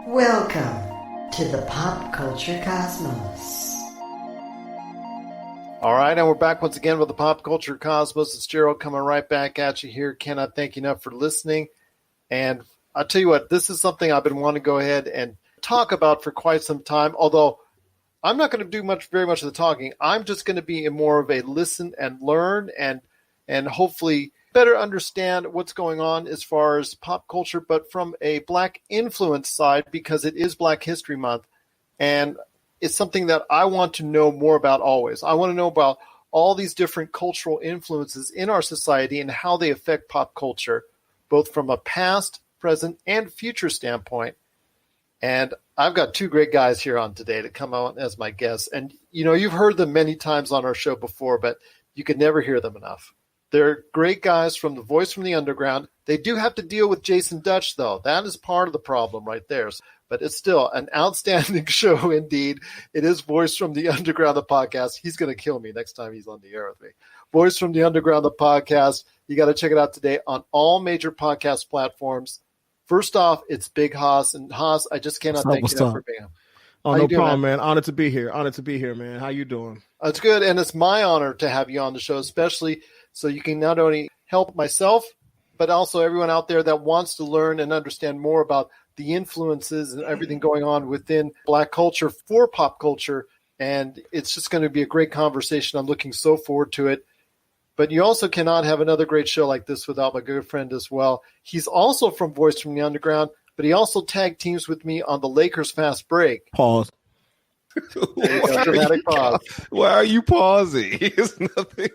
Welcome to the Pop Culture Cosmos. All right, and we're back once again with the Pop Culture Cosmos. It's Gerald coming right back at you here. Cannot thank you enough for listening. And I'll tell you what, this is something I've been wanting to go ahead and talk about for quite some time, although I'm not going to do very much of the talking. I'm just going to be in more of a listen and learn and hopefully better understand what's going on as far as pop culture, but from a Black influence side, because it is Black History Month. And it's something that I want to know more about always. I want to know about all these different cultural influences in our society and how they affect pop culture, both from a past, present, and future standpoint. And I've got two great guys here on today to come on as my guests. And, you know, you've heard them many times on our show before, but you could never hear them enough. They're great guys from the Voice from the Underground. They do have to deal with Jason Dutch, though. That is part of the problem right there. But it's still an outstanding show indeed. It is Voice from the Underground, the podcast. He's going to kill me next time he's on the air with me. Voice from the Underground, the podcast. You got to check it out today on all major podcast platforms. First off, it's Big Haas. And Haas, I just cannot thank you enough for being here. Oh, no problem, man. Honored to be here. Honored to be here, man. How you doing? It's good, and it's my honor to have you on the show, especially so you can not only help myself, but also everyone out there that wants to learn and understand more about the influences and everything going on within Black culture for pop culture. And it's just going to be a great conversation. I'm looking so forward to it. But you also cannot have another great show like this without my good friend as well. He's also from Voice from the Underground, but he also tag teams with me on the Lakers Fast Break. Pause. Dramatic pause. Why are you pausing? It's nothing.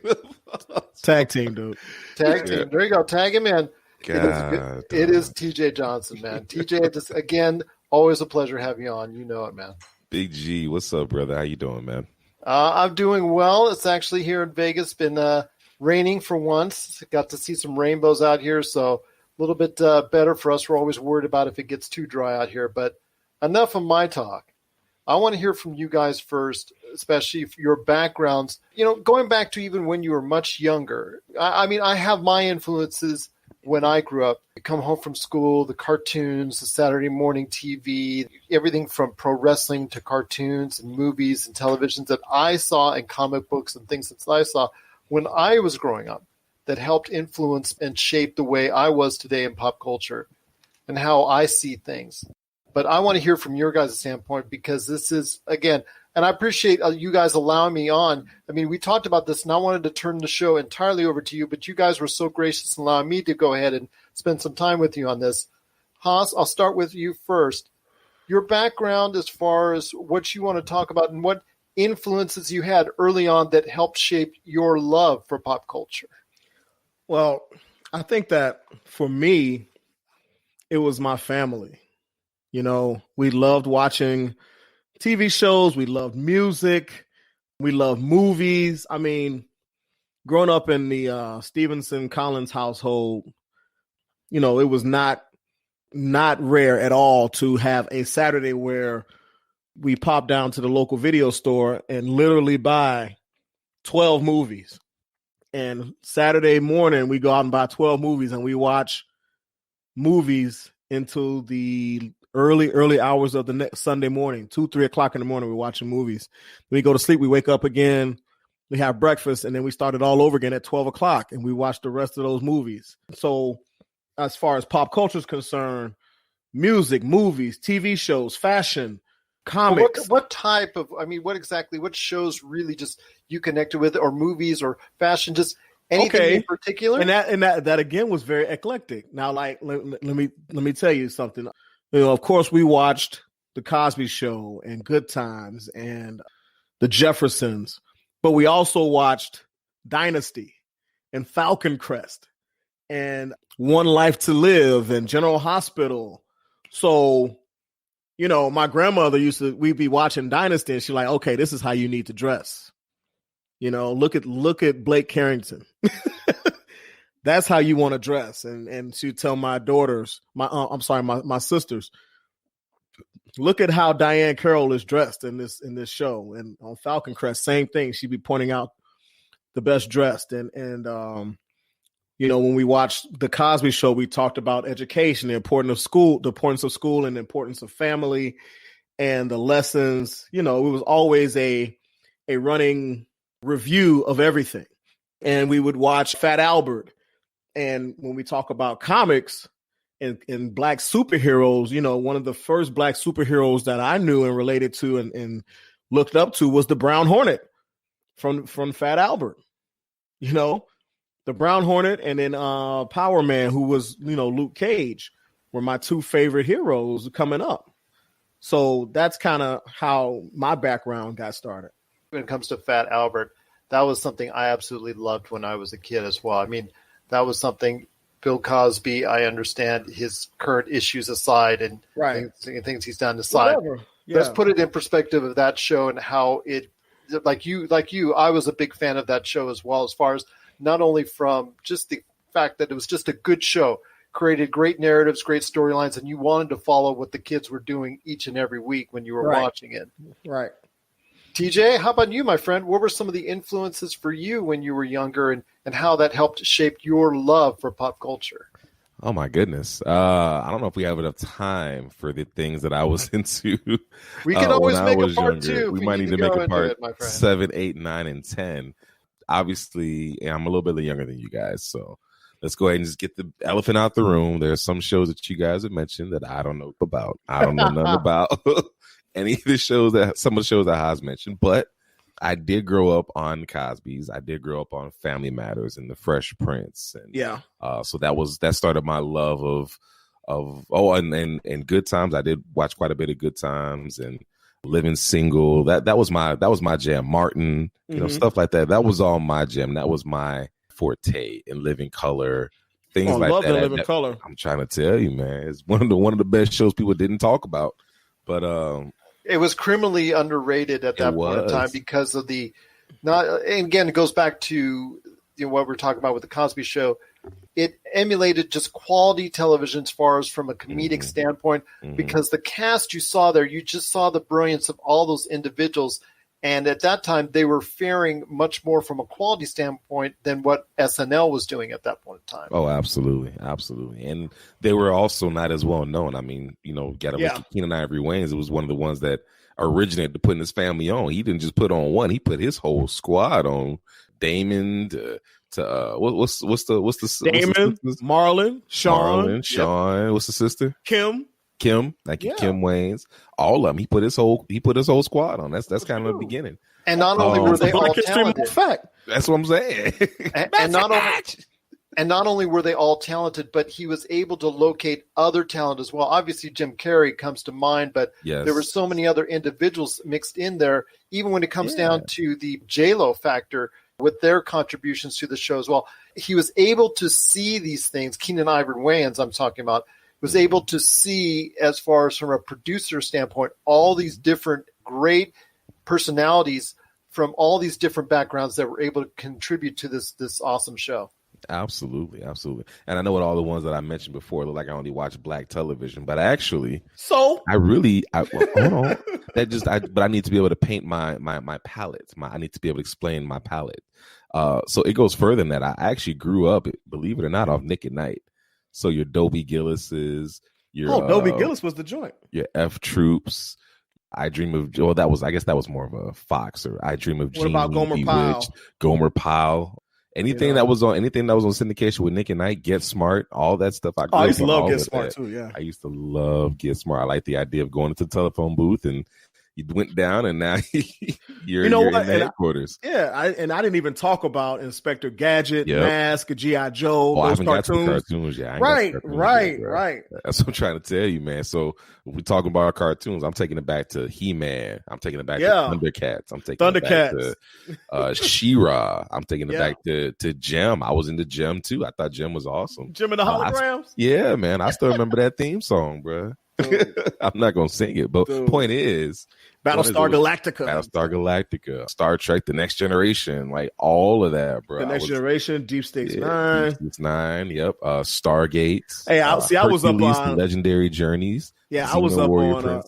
Tag team, dude. Tag team. There you go. Tag him in. God, it is TJ Johnson, man. TJ, just again, always a pleasure having you on. You know it, man. Big G, what's up, brother? How you doing, man? I'm doing well. It's actually here in Vegas. Been raining for once. Got to see some rainbows out here, so a little bit better for us. We're always worried about if it gets too dry out here. But enough of my talk. I want to hear from you guys first, especially your backgrounds. You know, going back to even when you were much younger. I mean, I have my influences when I grew up. I come home from school, the cartoons, the Saturday morning TV, everything from pro wrestling to cartoons and movies and televisions that I saw and comic books and things that I saw when I was growing up that helped influence and shape the way I was today in pop culture and how I see things. But I want to hear from your guys' standpoint because this is, again, and I appreciate you guys allowing me on. I mean, we talked about this, and I wanted to turn the show entirely over to you, but you guys were so gracious in allowing me to go ahead and spend some time with you on this. Haas, I'll start with you first. Your background as far as what you want to talk about and what influences you had early on that helped shape your love for pop culture. Well, I think that for me, it was my family. You know, we loved watching TV shows. We loved music. We loved movies. I mean, growing up in the Stevenson Collins household, you know, it was not rare at all to have a Saturday where we pop down to the local video store and literally buy 12 movies. And Saturday morning, we go out and buy 12 movies and we watch movies into the early hours of the next Sunday morning, 2-3 o'clock in the morning. We're watching movies. We go to sleep. We wake up again. We have breakfast, and then we start it all over again at 12 o'clock, and we watch the rest of those movies. So as far as pop culture is concerned, music, movies, TV shows, fashion, comics. What type of, I mean, what shows really just you connected with, or movies or fashion, just anything in particular? And that again was very eclectic. Now, like, let me tell you something. You know, of course, we watched The Cosby Show and Good Times and The Jeffersons, but we also watched Dynasty and Falcon Crest and One Life to Live and General Hospital. So, you know, my grandmother we'd be watching Dynasty and she's like, okay, this is how you need to dress. You know, look at Blake Carrington. That's how you want to dress. And she'd tell my daughters, my sisters, look at how Diane Carroll is dressed in this show. And on Falcon Crest, same thing. She'd be pointing out the best dressed. And When we watched the Cosby Show, we talked about education, the importance of school and the importance of family and the lessons. It was always a running review of everything. And we would watch Fat Albert. And when we talk about comics and black superheroes, one of the first black superheroes that I knew and related to and looked up to was the Brown Hornet from Fat Albert. The Brown Hornet and then Power Man, who was, Luke Cage, were my two favorite heroes coming up. So that's kind of how my background got started. When it comes to Fat Albert, that was something I absolutely loved when I was a kid as well. I mean, that was something Bill Cosby, I understand his current issues aside and things he's done aside. Yeah. Let's put it in perspective of that show and how it, like you, I was a big fan of that show as well, as far as not only from just the fact that it was just a good show, created great narratives, great storylines, and you wanted to follow what the kids were doing each and every week when you were watching it. Right. TJ, how about you, my friend? What were some of the influences for you when you were younger and how that helped shape your love for pop culture? Oh, my goodness. I don't know if we have enough time for the things that I was into. We can always make a part two. We might need to make a part 7, 8, 9, and 10. Obviously, I'm a little bit younger than you guys, so let's go ahead and just get the elephant out the room. There are some shows that you guys have mentioned that I don't know about. I don't know nothing about any of the shows some of the shows that Haas mentioned, but I did grow up on Cosby's. I did grow up on Family Matters and The Fresh Prince, and so that started my love and Good Times. I did watch quite a bit of Good Times and Living Single. That was my jam. Martin, stuff like that. That was all my jam. That was my forte. In Living Color, things like love that. Living Color. I'm trying to tell you, man, it's one of the best shows people didn't talk about. But it was criminally underrated at that point in time because of and again, it goes back to what we're talking about with the Cosby Show. It emulated just quality television as far as from a comedic standpoint, because the cast you saw there, you just saw the brilliance of all those individuals. And at that time, they were faring much more from a quality standpoint than what SNL was doing at that point in time. Oh, absolutely. Absolutely. And they were also not as well known. I mean, Keenan Ivory Wayans, it was one of the ones that originated putting his family on. He didn't just put on one. He put his whole squad on. Damon what's the Damon, Marlon, Sean. What's the sister? Kim. Thank you, Kim Wayans. All of them. He put his whole squad on. That's kind of the beginning. And not only were they all talented, that's what I'm saying. and not only were they all talented, but he was able to locate other talent as well. Obviously, Jim Carrey comes to mind, but there were so many other individuals mixed in there. Even when it comes down to the J-Lo factor with their contributions to the show as well, he was able to see these things. Keenan Ivory Wayans, I'm talking about, was able to see, as far as from a producer standpoint, all these different great personalities from all these different backgrounds that were able to contribute to this awesome show. Absolutely. And I know what all the ones that I mentioned before look like I only watch black television, but actually, hold on. But I need to be able to paint my palette. I need to be able to explain my palette. So it goes further than that. I actually grew up, believe it or not, off Nick at Night. So your Dobie Gillis's, Dobie Gillis was the joint. Your F Troops. I Dream of. Well, I guess that was more of a Fox. Or I Dream of. What about Gomer Pyle? Gomer Pyle. Anything that was on syndication with Nick and Night, Get Smart, all that stuff. I used to love Get Smart too. Yeah, I used to love Get Smart. I like the idea of going into the telephone booth and you went down, and now you're in the headquarters. I didn't even talk about Inspector Gadget, Mask, G.I. Joe, those I haven't cartoons. Got to the cartoons yet. Right. That's what I'm trying to tell you, man. So when we're talking about our cartoons, I'm taking it back to He-Man. I'm taking it back to Thundercats. I'm taking it back to She-Ra. I'm taking it back to Jem. I was into Jem too. I thought Jem was awesome. Jem and the Holograms? Yeah, man. I still remember that theme song, bro. I'm not gonna sing it, but point is, Battlestar Galactica, Star Trek, The Next Generation, like all of that, bro. The Next Generation, Deep Space Nine. Deep Space Nine, yep. Stargate. Hey, I was up on Legendary Journeys. Yeah, I was up on.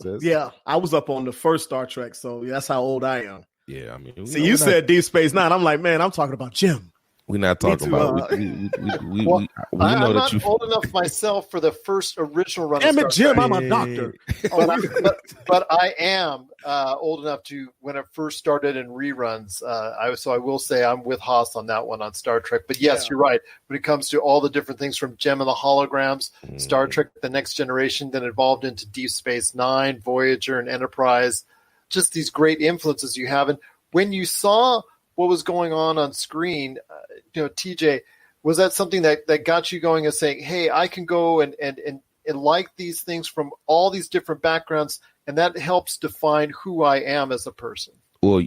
I was up on the first Star Trek, so that's how old I am. Yeah, I mean, see, you said Deep Space Nine. I'm like, man, I'm talking about Jim. We're not talking about. We know I'm that not old enough myself for the first original run. Damn of it, Star Jim! Trek. I'm a doctor. but I am old enough to when it first started in reruns. So I will say I'm with Haas on that one on Star Trek. But yes, you're right. When it comes to all the different things from Gem and the Holograms, Star Trek: The Next Generation, then evolved into Deep Space Nine, Voyager, and Enterprise. Just these great influences you have. And when you saw what was going on screen, TJ, was that something that got you going and saying, hey, I can go and like these things from all these different backgrounds, and that helps define who I am as a person? Well,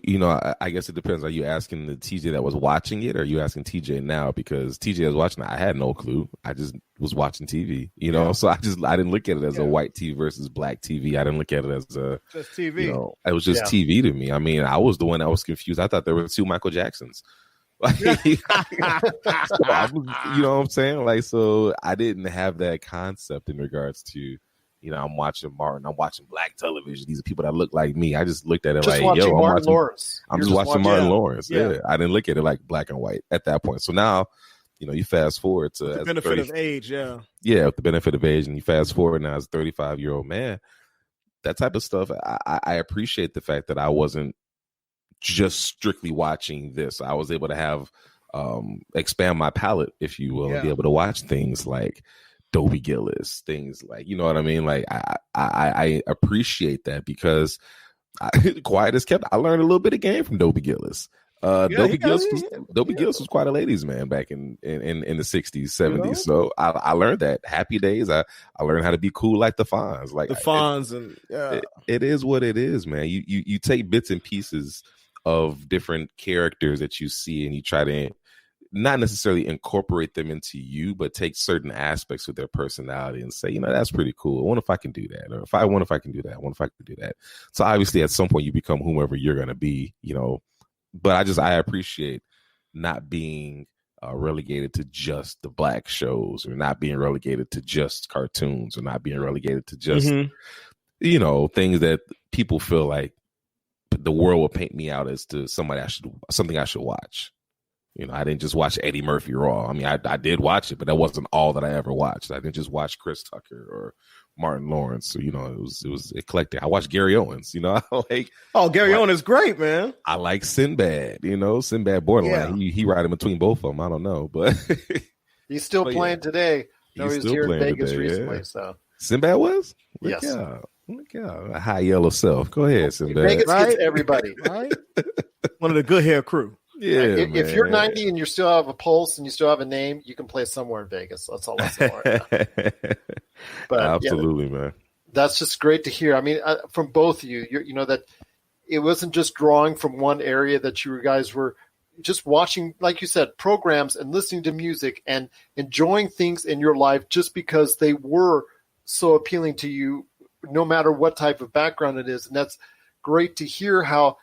I guess it depends. Are you asking the TJ that was watching it, or are you asking TJ now? Because TJ was watching it, I had no clue. I just was watching TV, so I didn't look at it as a white TV versus black TV. I didn't look at it as just TV. It was just TV to me. I mean, I was the one that was confused. I thought there were two Michael Jacksons. So I was, you know what I'm saying? Like, so I didn't have that concept in regards to, I'm watching Martin, I'm watching black television. These are people that look like me. I just looked at it just like, I'm just watching Martin Lawrence. Yeah. I didn't look at it like black and white at that point. So now, you fast forward to the benefit of age. Yeah. Yeah. With the benefit of age, and you fast forward now as a 35-year-old man, that type of stuff. I appreciate the fact that I wasn't just strictly watching this. I was able to have expand my palette, if you will, and be able to watch things like Dobie Gillis, things like, you know what I mean? Like I appreciate that because quiet as kept. I learned a little bit of game from Dobie Gillis. Dobie Gillis was quite a ladies' man back in the 60s, 70s. So I learned that. Happy Days. I learned how to be cool like the Fonz. Like the Fonz, it is what it is, man. You take bits and pieces of different characters that you see, and you try to not necessarily incorporate them into you, but take certain aspects of their personality and say, that's pretty cool. I wonder if I can do that. Or I wonder if I can do that. I wonder if I can do that. So obviously at some point you become whomever you're going to be, but I appreciate not being relegated to just the black shows, or not being relegated to just cartoons, or not being relegated to just, things that people feel like the world will paint me out as to something I should watch. I didn't just watch Eddie Murphy Raw. I mean, I did watch it, but that wasn't all that I ever watched. I didn't just watch Chris Tucker or Martin Lawrence. So, it was eclectic. I watched Gary Owens, Gary Owens is great, man. I like Sinbad, Sinbad Borderline. Yeah. He riding between both of them. I don't know, but he's still playing today. No, he's here in Vegas today, recently. So Sinbad was? Yes. Look out. A high yellow self. Go ahead, Sinbad. Vegas gets everybody. Right? One of the good hair crew. Yeah, if you're 90 and you still have a pulse and you still have a name, you can play somewhere in Vegas. That's all that's But absolutely, man. That's just great to hear. I mean, from both of you, that it wasn't just drawing from one area, that you guys were just watching, like you said, programs and listening to music and enjoying things in your life just because they were so appealing to you, no matter what type of background it is. And that's great to hear how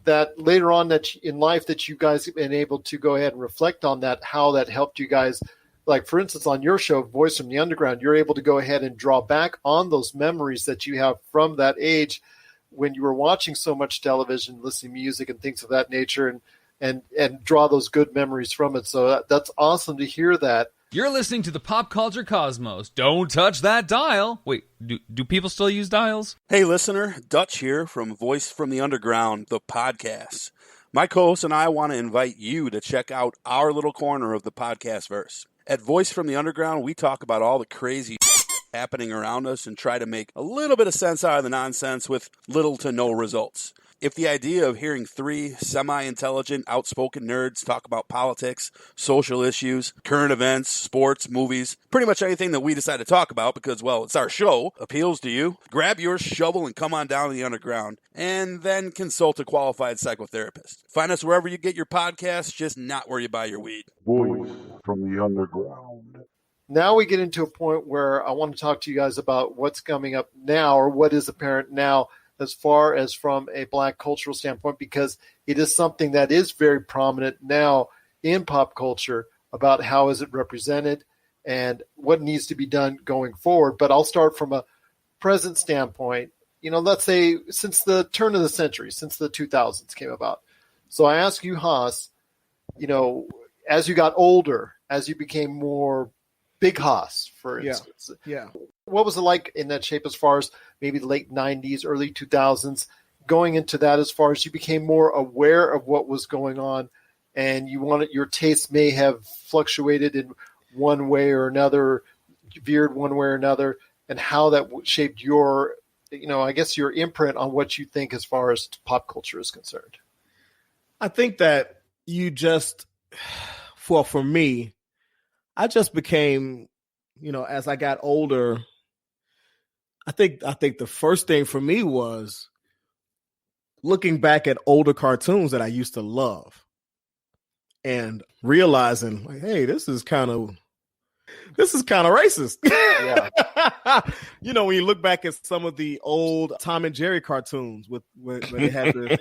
that later on in life that you guys have been able to go ahead and reflect on that, how that helped you guys. Like, for instance, on your show, Voice from the Underground, you're able to go ahead and draw back on those memories that you have from that age when you were watching so much television, listening to music and things of that nature, and draw those good memories from it. So that's awesome to hear that. You're listening to the Pop Culture Cosmos. Don't touch that dial. Wait, do people still use dials? Hey, listener. Dutch here from Voice from the Underground, the podcast. My co-host and I want to invite you to check out our little corner of the podcast verse. At Voice from the Underground, we talk about all the crazy happening around us and try to make a little bit of sense out of the nonsense with little to no results. If the idea of hearing three semi-intelligent, outspoken nerds talk about politics, social issues, current events, sports, movies, pretty much anything that we decide to talk about because, well, it's our show, appeals to you, grab your shovel and come on down to the underground, and then consult a qualified psychotherapist. Find us wherever you get your podcasts, just not where you buy your weed. Voice from the Underground. Now we get into a point where I want to talk to you guys about what's coming up now, or what is apparent now, as far as from a black cultural standpoint, because it is something that is very prominent now in pop culture about how is it represented and what needs to be done going forward. But I'll start from a present standpoint, let's say since the turn of the century, since the 2000s came about. So I ask you, Haas, as you got older, as you became more big hoss, for instance. Yeah. What was it like in that shape as far as maybe the late 90s, early 2000s, going into that as far as you became more aware of what was going on and your taste may have fluctuated in one way or another, veered one way or another, and how that shaped your, I guess your imprint on what you think as far as pop culture is concerned? I think that for me, I just became, as I got older, I think the first thing for me was looking back at older cartoons that I used to love and realizing, like, hey, this is kind of racist. Yeah. When you look back at some of the old Tom and Jerry cartoons when they had the,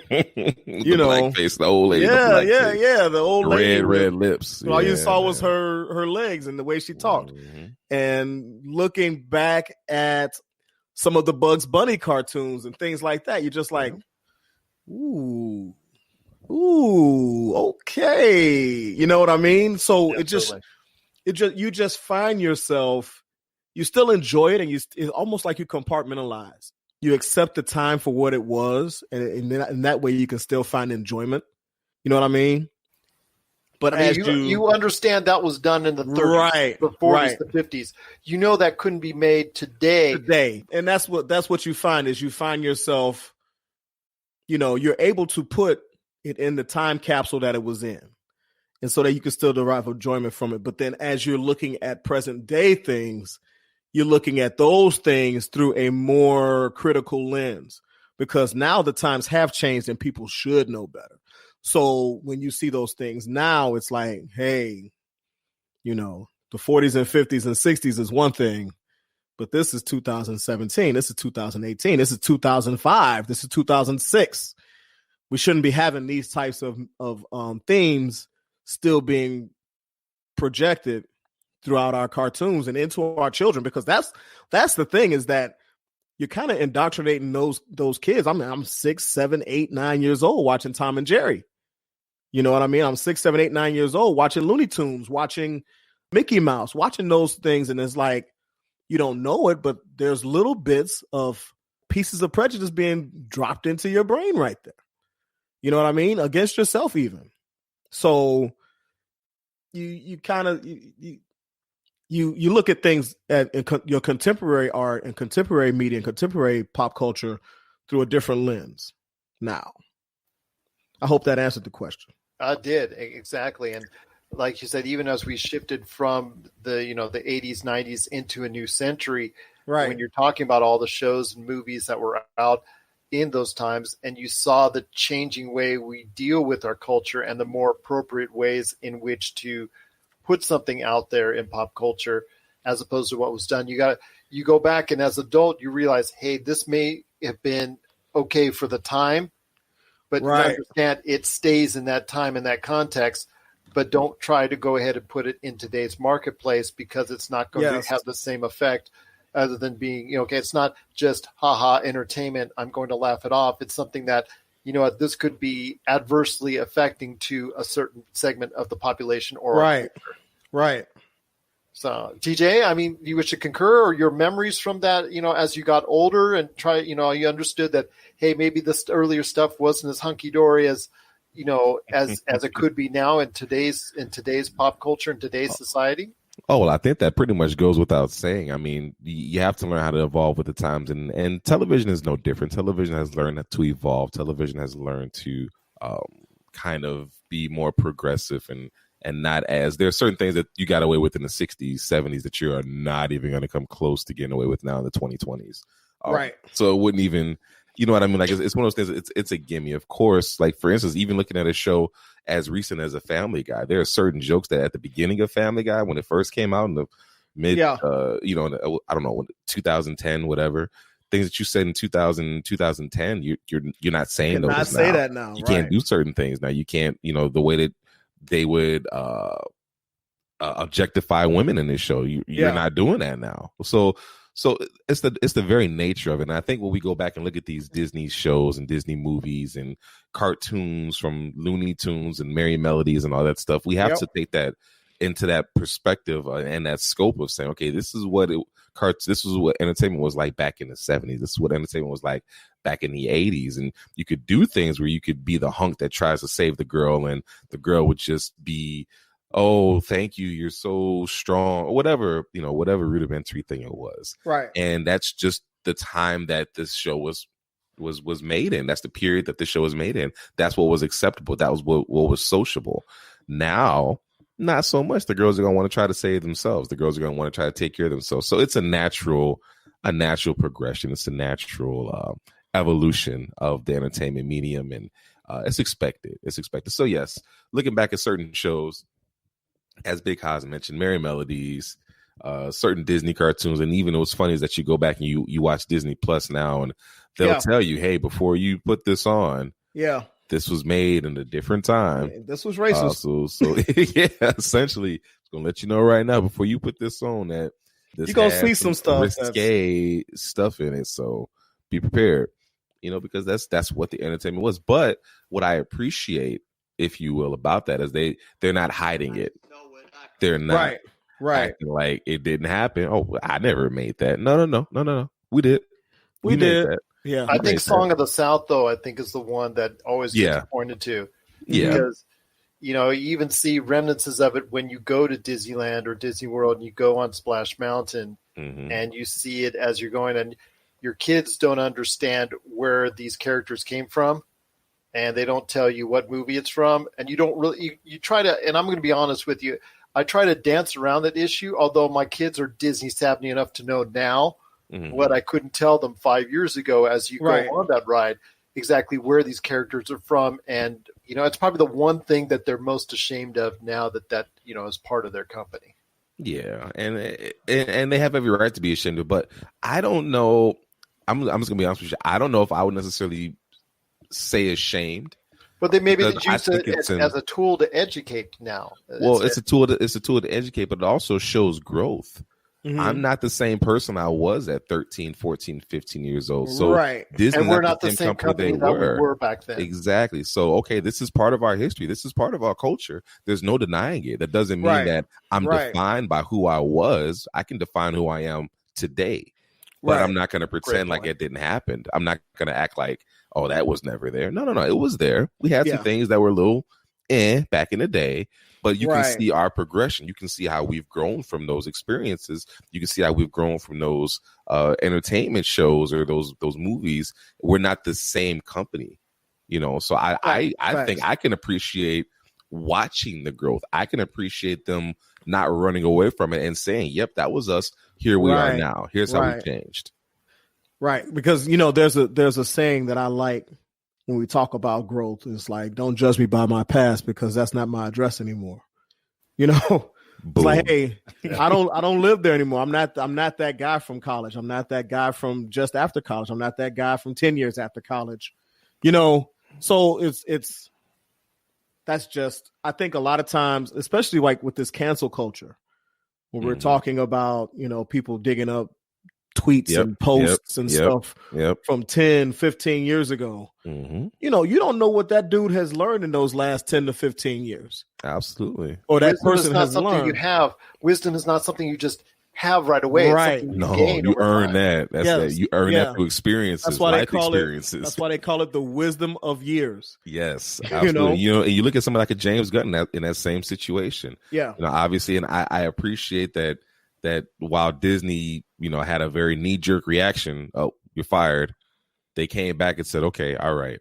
the black face, the old lady, the old lady, red lips. All you saw was her legs and the way she talked. Mm-hmm. And looking back at some of the Bugs Bunny cartoons and things like that, you're just like, ooh, okay. You know what I mean? So you just find yourself, you still enjoy it, and it's almost like you compartmentalize. You accept the time for what it was, and in that way you can still find enjoyment. You know what I mean? But you understand that was done in the 30s, the 40s, the 50s. That couldn't be made today. And that's what you find is you find yourself, you're able to put it in the time capsule that it was in. And so that you can still derive enjoyment from it. But then as you're looking at present day things, you're looking at those things through a more critical lens, because now the times have changed and people should know better. So when you see those things now, it's like, hey, the 40s and 50s and 60s is one thing, but this is 2017. This is 2018. This is 2005. This is 2006. We shouldn't be having these types of themes still being projected throughout our cartoons and into our children, because that's the thing, is that you're kind of indoctrinating those kids. I mean, I'm 6, 7, 8, 9 years old watching Tom and Jerry. You know what I mean? I'm 6, 7, 8, 9 years old watching Looney Tunes, watching Mickey Mouse, watching those things. And it's like, you don't know it, but there's little bits of pieces of prejudice being dropped into your brain right there. You know what I mean? Against yourself even. So you kind of you look at things at your contemporary art and contemporary media and contemporary pop culture through a different lens now. I hope that answered the question. I did, exactly. And like you said, even as we shifted from the 80s, 90s into a new century, right? When you're talking about all the shows and movies that were out in those times, and you saw the changing way we deal with our culture and the more appropriate ways in which to put something out there in pop culture as opposed to what was done. You go back, and as an adult, you realize, hey, this may have been okay for the time, but you understand it stays in that time, in that context, but don't try to go ahead and put it in today's marketplace, because it's not going to have the same effect, other than being, it's not just haha entertainment, I'm going to laugh it off. It's something that, this could be adversely affecting to a certain segment of the population or right. So TJ, I mean, you wish to concur, or your memories from that, as you got older and you understood that, hey, maybe this earlier stuff wasn't as hunky dory as as it could be now in today's pop culture, in today's society? Oh, well, I think that pretty much goes without saying. I mean, you have to learn how to evolve with the times, and television is no different. Television has learned to evolve. Television has learned to kind of be more progressive and not as, there are certain things that you got away with in the 60s, 70s that you are not even going to come close to getting away with now in the 2020s. Right. So it wouldn't even, you know what I mean? Like, it's one of those things, it's a gimme. Of course, like, for instance, even looking at a show as recent as a Family Guy, there are certain jokes that at the beginning of Family Guy, when it first came out in the mid, I don't know, 2010, whatever, things that you said in 2010, you're not saying those now. Say that now. You can't do certain things now. You can't, the way that they would objectify women in this show, you're not doing that now. So So it's the very nature of it. And I think when we go back and look at these Disney shows and Disney movies and cartoons from Looney Tunes and Merry Melodies and all that stuff, we have to take that into that perspective and that scope of saying, okay, this is what entertainment was like back in the 70s. This is what entertainment was like back in the 80s. And you could do things where you could be the hunk that tries to save the girl, and the girl would just be, oh, thank you, you're so strong, or whatever rudimentary thing it was. Right. And that's just the time that this show was made in. That's the period that the show was made in. That's what was acceptable. That was what was sociable. Now, not so much. The girls are going to want to try to save themselves. The girls are going to want to try to take care of themselves. So it's a natural progression. It's a natural evolution of the entertainment medium, and it's expected. It's expected. So yes, looking back at certain shows, as Big Haas mentioned, Merry Melodies, certain Disney cartoons, and even what's funny is that you go back and you watch Disney Plus now, and they'll tell you, hey, before you put this on, this was made in a different time. This was racist. So yeah, essentially, it's gonna let you know right now before you put this on that this you're gonna see some stuff, risque stuff in it. So be prepared, because that's what the entertainment was. But what I appreciate, if you will, about that is they're not hiding it. They're not acting like it didn't happen. Oh, I never made that. No. We did. We did. That. Yeah. I think Song of the South, though, I think is the one that always gets pointed to. Yeah. Because, you even see remnants of it when you go to Disneyland or Disney World and you go on Splash Mountain, and you see it as you're going, and your kids don't understand where these characters came from, and they don't tell you what movie it's from, and you don't really you try to, and I'm going to be honest with you, I try to dance around that issue, although my kids are Disney savvy enough to know now what I couldn't tell them 5 years ago as you go on that ride, exactly where these characters are from. And, it's probably the one thing that they're most ashamed of now that is part of their company. Yeah. And they have every right to be ashamed of, but I don't know. I'm just going to be honest with you. I don't know if I would necessarily say ashamed. But they maybe use it as a tool to educate now. Well, it's a tool to educate, but it also shows growth. I'm not the same person I was at 13, 14, 15 years old. So Disney, and we're not the same company that we were back then. Exactly. So, okay, this is part of our history. This is part of our culture. There's no denying it. That doesn't mean that I'm defined by who I was. I can define who I am today. But I'm not going to pretend like it didn't happen. I'm not going to act like, oh, that was never there. No. It was there. We had some things that were a little back in the day. But you can see our progression. You can see how we've grown from those experiences. You can see how we've grown from those entertainment shows or those movies. We're not the same company, So I think I can appreciate watching the growth. I can appreciate them not running away from it and saying, "Yep, that was us. Here we are now. Here's how we changed." Right, because there's a saying that I like. When we talk about growth, it's like, don't judge me by my past because that's not my address anymore. It's like, hey, I don't live there anymore. I'm not that guy from college. I'm not that guy from just after college. I'm not that guy from 10 years after college. So that's just, I think a lot of times, especially like with this cancel culture, when we're talking about, people digging up tweets and posts and stuff from 10, 15 years ago. You don't know what that dude has learned in those last 10 to 15 years. Absolutely. Or that wisdom person has something learned. You have. Wisdom is not something you just have right away. Right. You earn that. That. You earn that through experiences. That's why experiences. That's why they call it the wisdom of years. Yes. Absolutely. And you look at somebody like a James Gunn in that same situation. Yeah. Obviously, and I appreciate that while Disney, had a very knee-jerk reaction, oh, you're fired, they came back and said, okay, all right,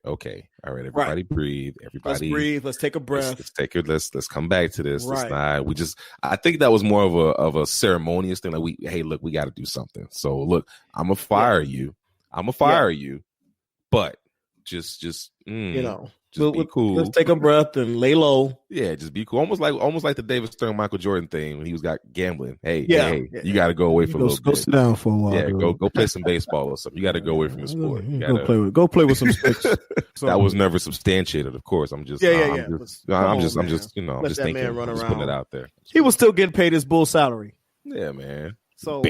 everybody breathe, let's breathe, let's take a breath, let's come back to this. Right. I think that was more of a ceremonious thing. Like we got to do something. So look, I'm gonna fire you, but just be cool. Let's take a breath and lay low. Yeah, just be cool. Almost like the David Stern Michael Jordan thing when he was got gambling. Hey, you got to go away for a little bit. Go sit down for a while. Yeah, go play some baseball or something. You got to go away from the sport. Go play with some sticks. That was never substantiated, of course. I'm just I'm just thinking. Man run around. Just putting it out there. He was still getting paid his bull salary. Yeah, man. So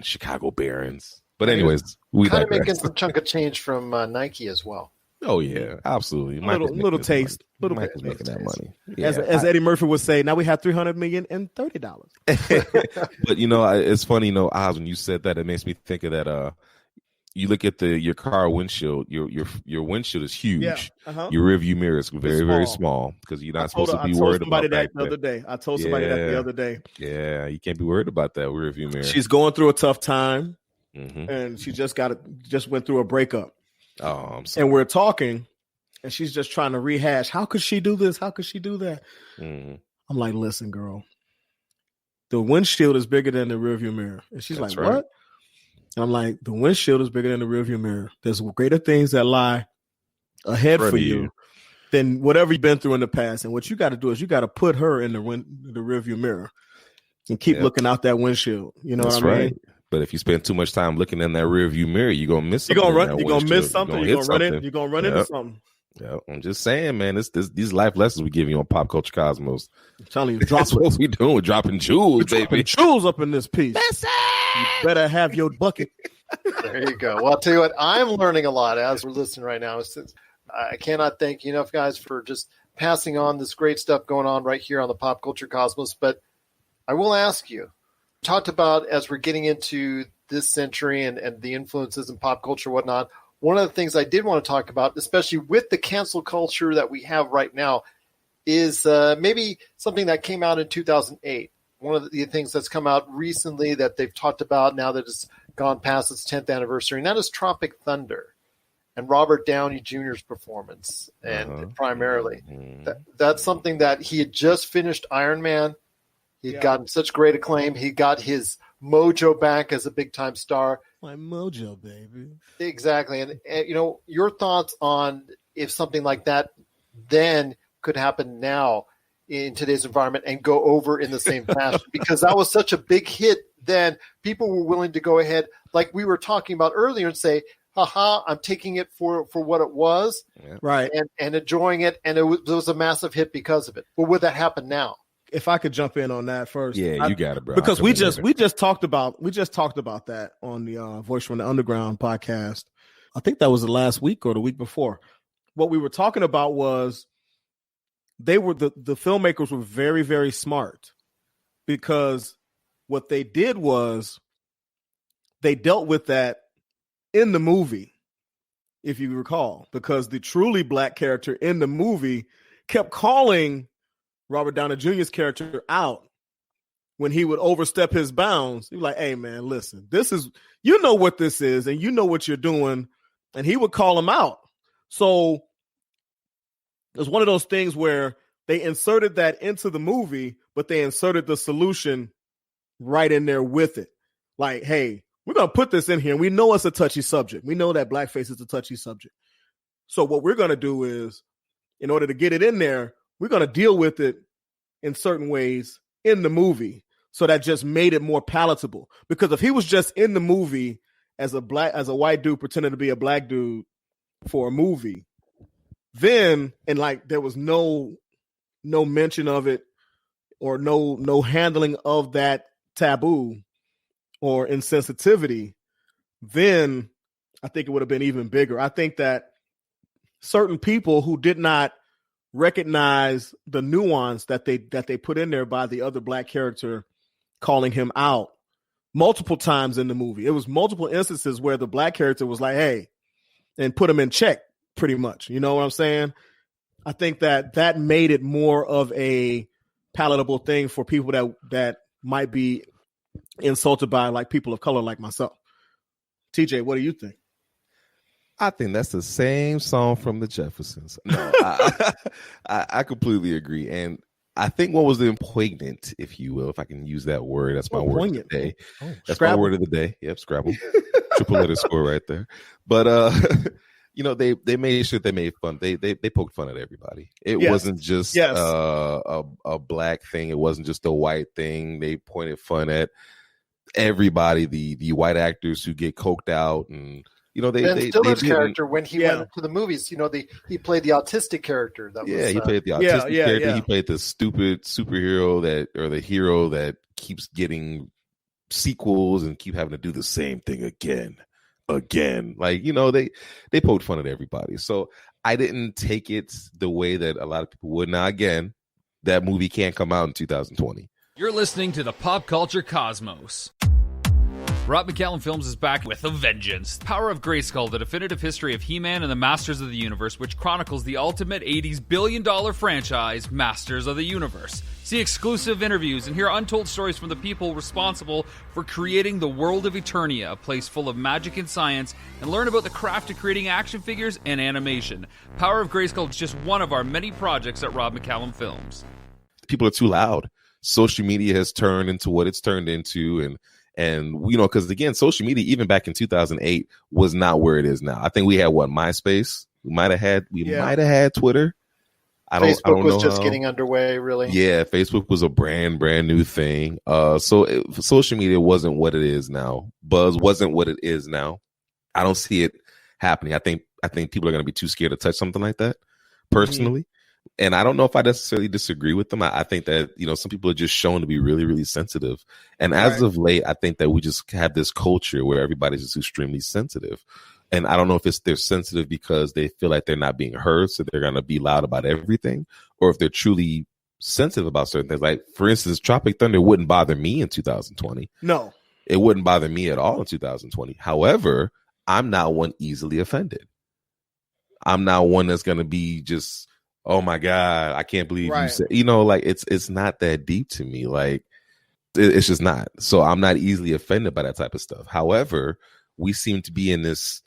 Chicago Barons. But anyways, we kind of making some chunk of change from Nike as well. Oh yeah, absolutely. Little taste, Michael's making that money. Yeah, as Eddie Murphy would say, now we have $300 million and $30. But it's funny, Oz, when you said that, it makes me think of that. You look at your car windshield. Your windshield is huge. Yeah. Uh-huh. Your rear view mirror is very small because you're not supposed to be worried about that. I told somebody that the other day. Yeah, you can't be worried about that rear view mirror. She's going through a tough time, and she just went through a breakup. Oh, I'm sorry. And we're talking, and she's just trying to rehash. How could she do this? How could she do that? Mm-hmm. I'm like, listen, girl, the windshield is bigger than the rearview mirror. And she's That's like, right. what? And I'm like, the windshield is bigger than the rearview mirror. There's greater things that lie ahead for you than whatever you've been through in the past. And what you got to do is you got to put her in the rearview mirror and keep looking out that windshield. You know That's what I mean? Right. But if you spend too much time looking in that rearview mirror, you're gonna miss something. You're gonna miss something. You're gonna run into something. Yeah, I'm just saying, man. These life lessons we give you on Pop Culture Cosmos. I'm telling you, that's what we doing. We're dropping jewels, baby. Dropping jewels up in this piece. You better have your bucket. There you go. Well, I'll tell you what, I'm learning a lot as we're listening right now. I cannot thank you enough, guys, for just passing on this great stuff going on right here on the Pop Culture Cosmos. But I will ask you, talked about as we're getting into this century and the influences in pop culture and whatnot, one of the things I did want to talk about, especially with the cancel culture that we have right now, is maybe something that came out in 2008. One of the things that's come out recently that they've talked about now that it's gone past its 10th anniversary, and that is Tropic Thunder and Robert Downey Jr.'s performance. And primarily, that's something that he had just finished Iron Man. He'd gotten such great acclaim. He got his mojo back as a big-time star. My mojo, baby. Exactly. And your thoughts on if something like that then could happen now in today's environment and go over in the same fashion, because that was such a big hit then. People were willing to go ahead, like we were talking about earlier, and say, haha, I'm taking it for what it was, right, and enjoying it, and it was a massive hit because of it. But would that happen now? If I could jump in on that first. Yeah, you got it, bro. Because we just talked about that on the Voice from the Underground podcast. I think that was the last week or the week before. What we were talking about was the filmmakers were very, very smart, because what they did was they dealt with that in the movie, if you recall, because the truly black character in the movie kept calling Robert Downey Jr.'s character out when he would overstep his bounds. He was like, hey, man, listen, this is, you know what this is, and you know what you're doing. And he would call him out. So it was one of those things where they inserted that into the movie, but they inserted the solution right in there with it. Like, hey, we're going to put this in here. And we know it's a touchy subject. We know that blackface is a touchy subject. So what we're going to do is, in order to get it in there, we're going to deal with it in certain ways in the movie. So that just made it more palatable. Because if he was just in the movie as a white dude pretending to be a black dude for a movie, then, and like there was no mention of it or no handling of that taboo or insensitivity, then I think it would have been even bigger. I think that certain people who did not recognize the nuance that they put in there by the other black character calling him out multiple times in the movie. It was multiple instances where the black character was like, hey, and put him in check pretty much. You know what I'm saying? I think that made it more of a palatable thing for people that might be insulted by like people of color like myself. TJ, what do you think? I think that's the same song from the Jeffersons. No, I completely agree. And I think what was the if you will, if I can use that word, that's my word of the day. That's Scrabble. My word of the day. Yep, Scrabble. Triple letter score right there. But they made sure they made fun. They poked fun at everybody. It wasn't just a black thing. It wasn't just a white thing. They pointed fun at everybody. The white actors who get coked out, and Ben Stiller's character when he went into the movies. He played the autistic character. He played the autistic character. He played the stupid superhero or the hero that keeps getting sequels and keep having to do the same thing again. Like, they poked fun at everybody. So I didn't take it the way that a lot of people would. Now, again, that movie can't come out in 2020. You're listening to the Pop Culture Cosmos. McCallum Films is back with a vengeance. Power of Grayskull, the definitive history of He-Man and the Masters of the Universe, which chronicles the ultimate 80s billion-dollar franchise, Masters of the Universe. See exclusive interviews and hear untold stories from the people responsible for creating the world of Eternia, a place full of magic and science, and learn about the craft of creating action figures and animation. Power of Grayskull is just one of our many projects at McCallum Films. People are too loud. Social media has turned into what it's turned into, and because again, social media even back in 2008 was not where it is now. I think we had MySpace. We might have had Twitter. Facebook was just getting underway, really. Yeah, Facebook was a brand new thing. Social media wasn't what it is now. Buzz wasn't what it is now. I don't see it happening. I think people are going to be too scared to touch something like that, personally. Mm-hmm. And I don't know if I necessarily disagree with them. I think that, some people are just shown to be really, really sensitive. And as of late, I think that we just have this culture where everybody's just extremely sensitive. And I don't know if they're sensitive because they feel like they're not being heard, so they're going to be loud about everything, or if they're truly sensitive about certain things. Like, for instance, Tropic Thunder wouldn't bother me in 2020. No. It wouldn't bother me at all in 2020. However, I'm not one easily offended. I'm not one that's going to be just, oh my God, I can't believe you said, like it's not that deep to me. Like it's just not. So I'm not easily offended by that type of stuff. However, we seem to be in this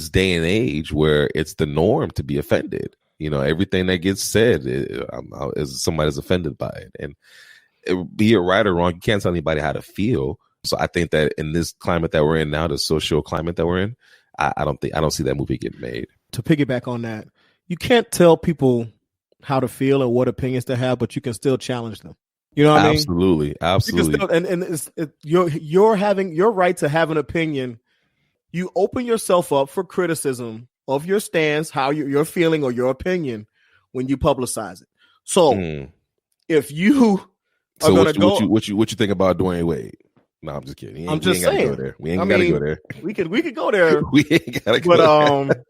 day and age where it's the norm to be offended. Everything that gets said is somebody's offended by it. And be it right or wrong, you can't tell anybody how to feel. So I think that in this climate that we're in now, the social climate that we're in, I don't see that movie getting made. To piggyback on that, you can't tell people how to feel and what opinions to have, but you can still challenge them. You know what I mean? Absolutely. You can still, you're having your right to have an opinion. You open yourself up for criticism of your stance, how you're feeling, or your opinion when you publicize it. So if you are going to go, what you think about Dwayne Wade? No, I'm just kidding. I'm just saying. We ain't got to go there. We could go there. We ain't got to go there.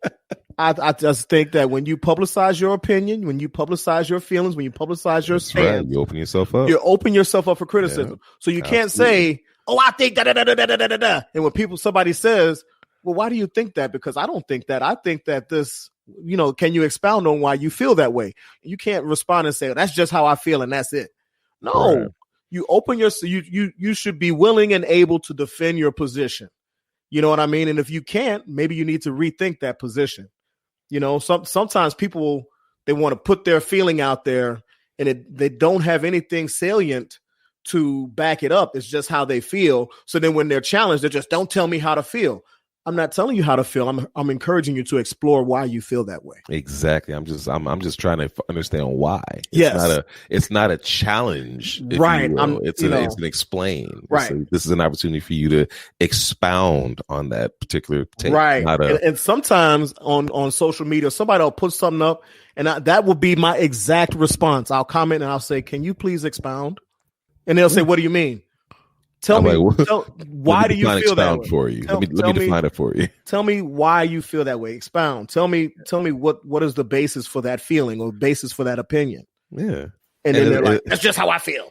I just think that when you publicize your opinion, when you publicize your feelings, when you publicize your stance, you open yourself up. You open yourself up for criticism. Yeah, so you can't say, "Oh, I think da da da da da da da da." And when somebody says, "Well, why do you think that?" Because I don't think that. I think that this. Can you expound on why you feel that way? You can't respond and say, well, "That's just how I feel," and that's it. No, right. You open your. You should be willing and able to defend your position. You know what I mean? And if you can't, maybe you need to rethink that position. Sometimes people, they want to put their feeling out there and they don't have anything salient to back it up. It's just how they feel. So then when they're challenged, they just don't tell me how to feel. I'm not telling you how to feel. I'm encouraging you to explore why you feel that way. Exactly. I'm just trying to understand why. Yes. It's not a challenge. Right. It's an explain. Right. This is an opportunity for you to expound on that particular take. Right. And sometimes on social media, somebody will put something up and that will be my exact response. I'll comment and I'll say, "Can you please expound?" And they'll say, "What do you mean?" Tell me, why do you feel that way? For you. Let me define it for you. Tell me why you feel that way. Expound. Tell me what is the basis for that feeling or basis for that opinion. Yeah. And then they're like, "That's just how I feel."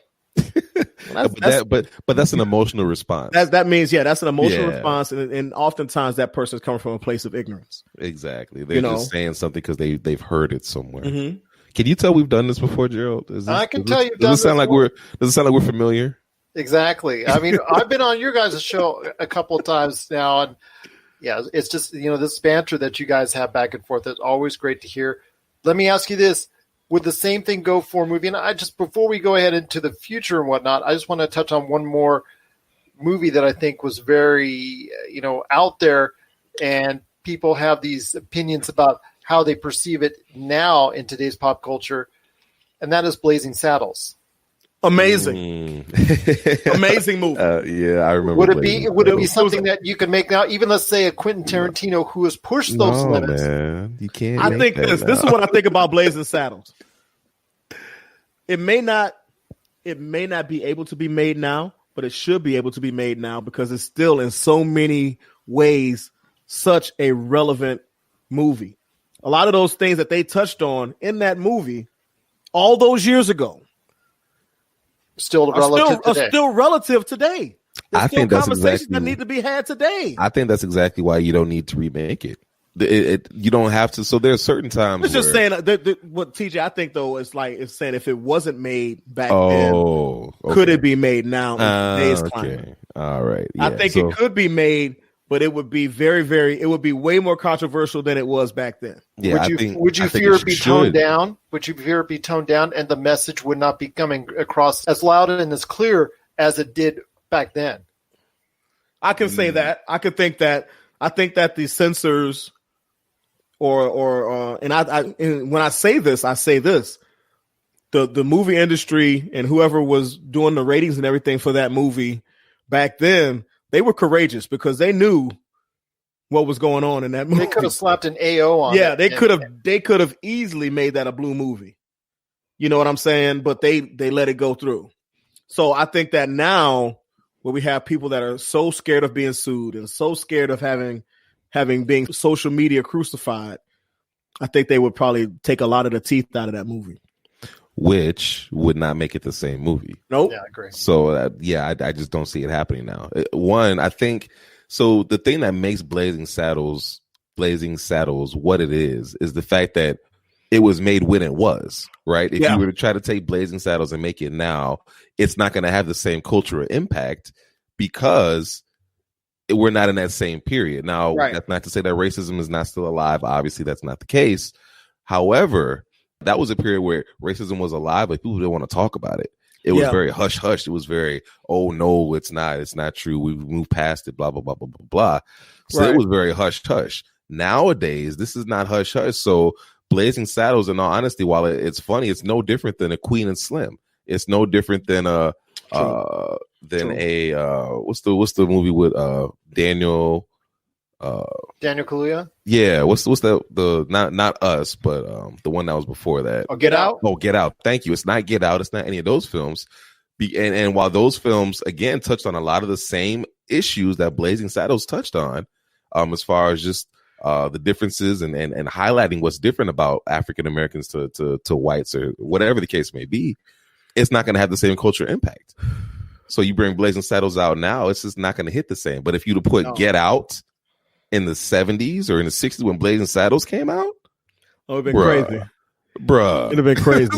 But that's an emotional response. That means, that's an emotional response. And oftentimes that person is coming from a place of ignorance. Exactly. They're just saying something because they've heard it somewhere. Mm-hmm. Can you tell we've done this before, Gerald? I can tell you've done this. Does it sound like we're familiar? Exactly. I mean, I've been on your guys' show a couple of times now, and it's just this banter that you guys have back and forth is always great to hear. Let me ask you this: would the same thing go for a movie? And before we go ahead into the future and whatnot, I just want to touch on one more movie that I think was very out there, and people have these opinions about how they perceive it now in today's pop culture, and that is Blazing Saddles. Amazing, amazing movie. I remember. Would it be something that you could make now? Even let's say a Quentin Tarantino who has pushed those limits. Man, you can't. I think this is what I think about Blazing Saddles. It may not be able to be made now, but it should be able to be made now because it's still in so many ways such a relevant movie. A lot of those things that they touched on in that movie all those years ago still relative today. Are still relative today. There's I still think that's conversations exactly that need to be had today. I think that's exactly why you don't need to remake it. You don't have to. So there's certain times. It's just saying what TJ. I think though is like it's saying if it wasn't made back then, okay. Could it be made now in today's climate? All right. Yeah. I think it could be made, but it would be it would be way more controversial than it was back then. Yeah, would you fear it be toned down? Would you fear it be toned down and the message would not be coming across as loud and as clear as it did back then? I can say that. I could think that. I think that the censors and when I say this, the movie industry and whoever was doing the ratings and everything for that movie back then, they were courageous because they knew what was going on in that movie. They could have slapped an AO on it. Yeah, they could have easily made that a blue movie. You know what I'm saying? But they let it go through. So I think that now where we have people that are so scared of being sued and so scared of having being social media crucified, I think they would probably take a lot of the teeth out of that movie. Which would not make it the same movie. Nope. Yeah, I agree. So I just don't see it happening now. One, I think so. The thing that makes Blazing Saddles what it is the fact that it was made when it was, right? If you were to try to take Blazing Saddles and make it now, it's not going to have the same cultural impact because we're not in that same period. Now, That's not to say that racism is not still alive. Obviously, that's not the case. However, that was a period where racism was alive, but people didn't want to talk about it. It was very hush-hush. It was very, oh, no, it's not true. We've moved past it, blah, blah, blah, blah, blah, blah. So it was very hush-hush. Nowadays, this is not hush-hush. So Blazing Saddles, in all honesty, while it's funny, it's no different than a Queen and Slim. It's no different than what's the movie with Daniel Kaluuya? Yeah, what's the not Us, but the one that was before that. Oh, Get Out? Oh, Get Out. Thank you. It's not Get Out. It's not any of those films. And while those films again touched on a lot of the same issues that Blazing Saddles touched on, as far as just the differences and highlighting what's different about African Americans to whites or whatever the case may be, it's not going to have the same cultural impact. So you bring Blazing Saddles out now, it's just not going to hit the same. But if you'd have put Get Out in the 70s or in the 60s when Blazing Saddles came out, it'd been crazy. Bruh. It'd have been crazy.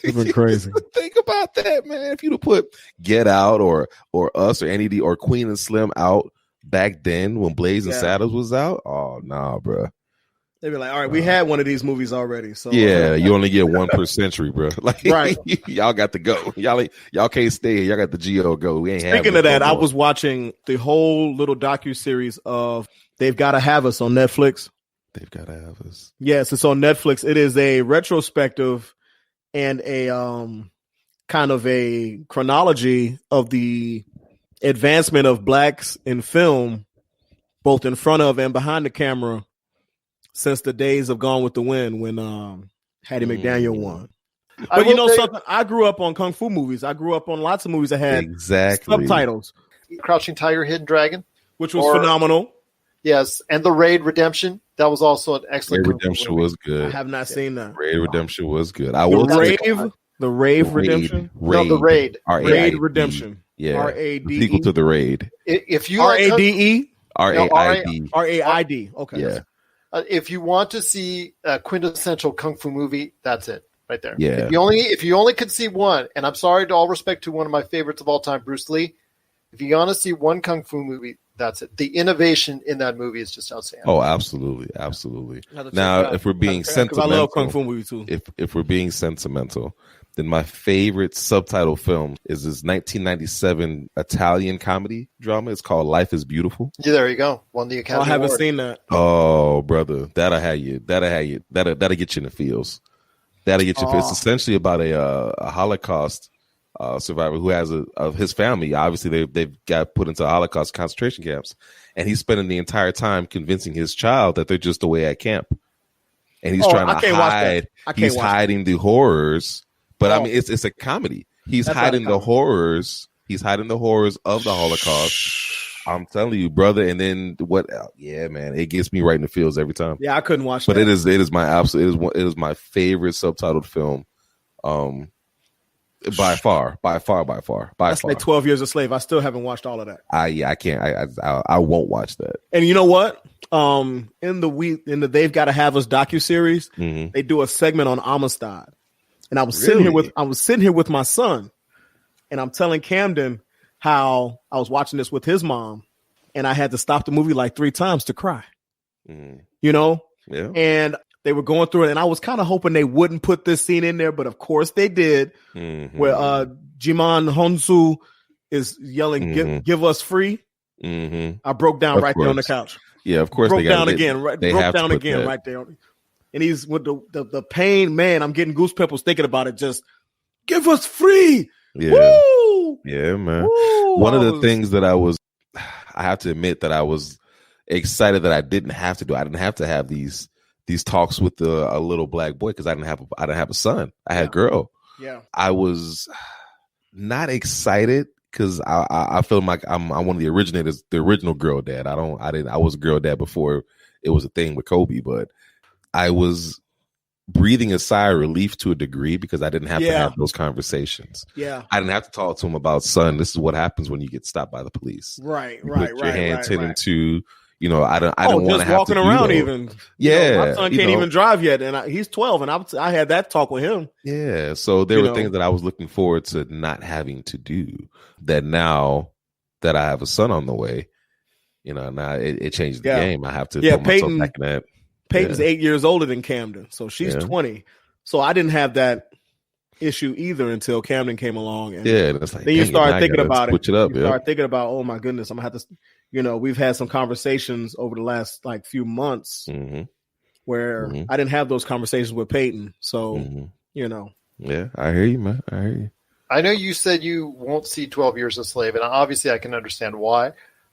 It'd been crazy. Think about that, man. If you'd have put Get Out or Us or NED or Queen and Slim out back then when Blazing Saddles was out, oh, nah, bruh. They'd be like, all right, we had one of these movies already. So you only get one per century, bro. Like, right. Y'all got to go. Y'all can't stay here. Y'all got the GO go. We ain't Speaking of that, I was watching the whole little docuseries of They've Gotta Have Us on Netflix. They've Gotta Have Us. Yes, it's on Netflix. It is a retrospective and a kind of a chronology of the advancement of blacks in film, both in front of and behind the camera, since the days of Gone with the Wind when Hattie McDaniel won. But you know something? I grew up on kung fu movies. I grew up on lots of movies that had subtitles. Crouching Tiger, Hidden Dragon, which was phenomenal. Yes, and The Raid Redemption. That was also an excellent. Raid Redemption was good. I have not seen that. Raid Redemption was good. The Rave Redemption. No, The Raid. Raid Redemption. Yeah, RAD. Sequel to The Raid. If you RADE. RAID. Okay. Yeah. If you want to see a quintessential kung fu movie, that's it right there. Yeah. If you only could see one, and I'm sorry to all respect to one of my favorites of all time, Bruce Lee. If you want to see one kung fu movie, that's it. The innovation in that movie is just outstanding. Oh, absolutely, absolutely. Now, if we're being sentimental, I love kung fu movies too. If we're being sentimental, then my favorite subtitle film is this 1997 Italian comedy drama. It's called Life is Beautiful. Yeah, there you go. Won the Academy I haven't Award. seen that. Oh, brother, that'll get you in the feels. That'll get you. It's essentially about a Holocaust survivor who has his family. Obviously, they've got put into Holocaust concentration camps, and he's spending the entire time convincing his child that they're just away at camp, and he's trying to hide. He's hiding the horrors. But I mean, it's a comedy. He's hiding the horrors He's hiding the horrors of the Holocaust. I'm telling you, brother. And then what? Yeah, man, it gets me right in the feels every time. Yeah, I couldn't watch but that. It is my absolute. It is my favorite subtitled film. By far. That's like 12 Years a Slave. I still haven't watched all of that. I can't. I won't watch that. And you know what? In the They've Got to Have Us docuseries, they do a segment on Amistad. And I was sitting here with my son, and I'm telling Camden how I was watching this with his mom, and I had to stop the movie like 3 times to cry. You know? Yeah. And they were going through it, and I was kind of hoping they wouldn't put this scene in there, but of course they did, where Jimon Honsu is yelling, give us free. I broke down there on the couch. Yeah, of course. Broke down again right there. And he's with the pain, man. I'm getting goosebumps thinking about it. Just give us free. Yeah. Woo! Yeah, man. Woo! One of the things that I have to admit that I was excited that I didn't have to do. I didn't have to have these talks with a little black boy because I didn't have a son. I had a girl. Yeah. I was not excited because I feel like I'm one of the originators, the original girl dad. I was a girl dad before it was a thing with Kobe, but I was breathing a sigh of relief to a degree because I didn't have to have those conversations. Yeah. I didn't have to talk to him about, son, this is what happens when you get stopped by the police. Right. Your hand into, you know, I don't want to have walking to around do even. Yeah. You know, my son can't even drive yet, and he's 12, and I had that talk with him. Yeah. So there were things that I was looking forward to not having to do that now that I have a son on the way, you know, now it changed the game. I have to put myself back in that. Peyton's 8 years older than Camden, so she's 20. So I didn't have that issue either until Camden came along. And it's like, then you start thinking about it. Switch it up. You start thinking about, oh my goodness, I'm gonna have to. You know, we've had some conversations over the last like few months where I didn't have those conversations with Peyton. So you know, yeah, I hear you, man. I hear you. I know you said you won't see 12 Years a Slave, and obviously I can understand why.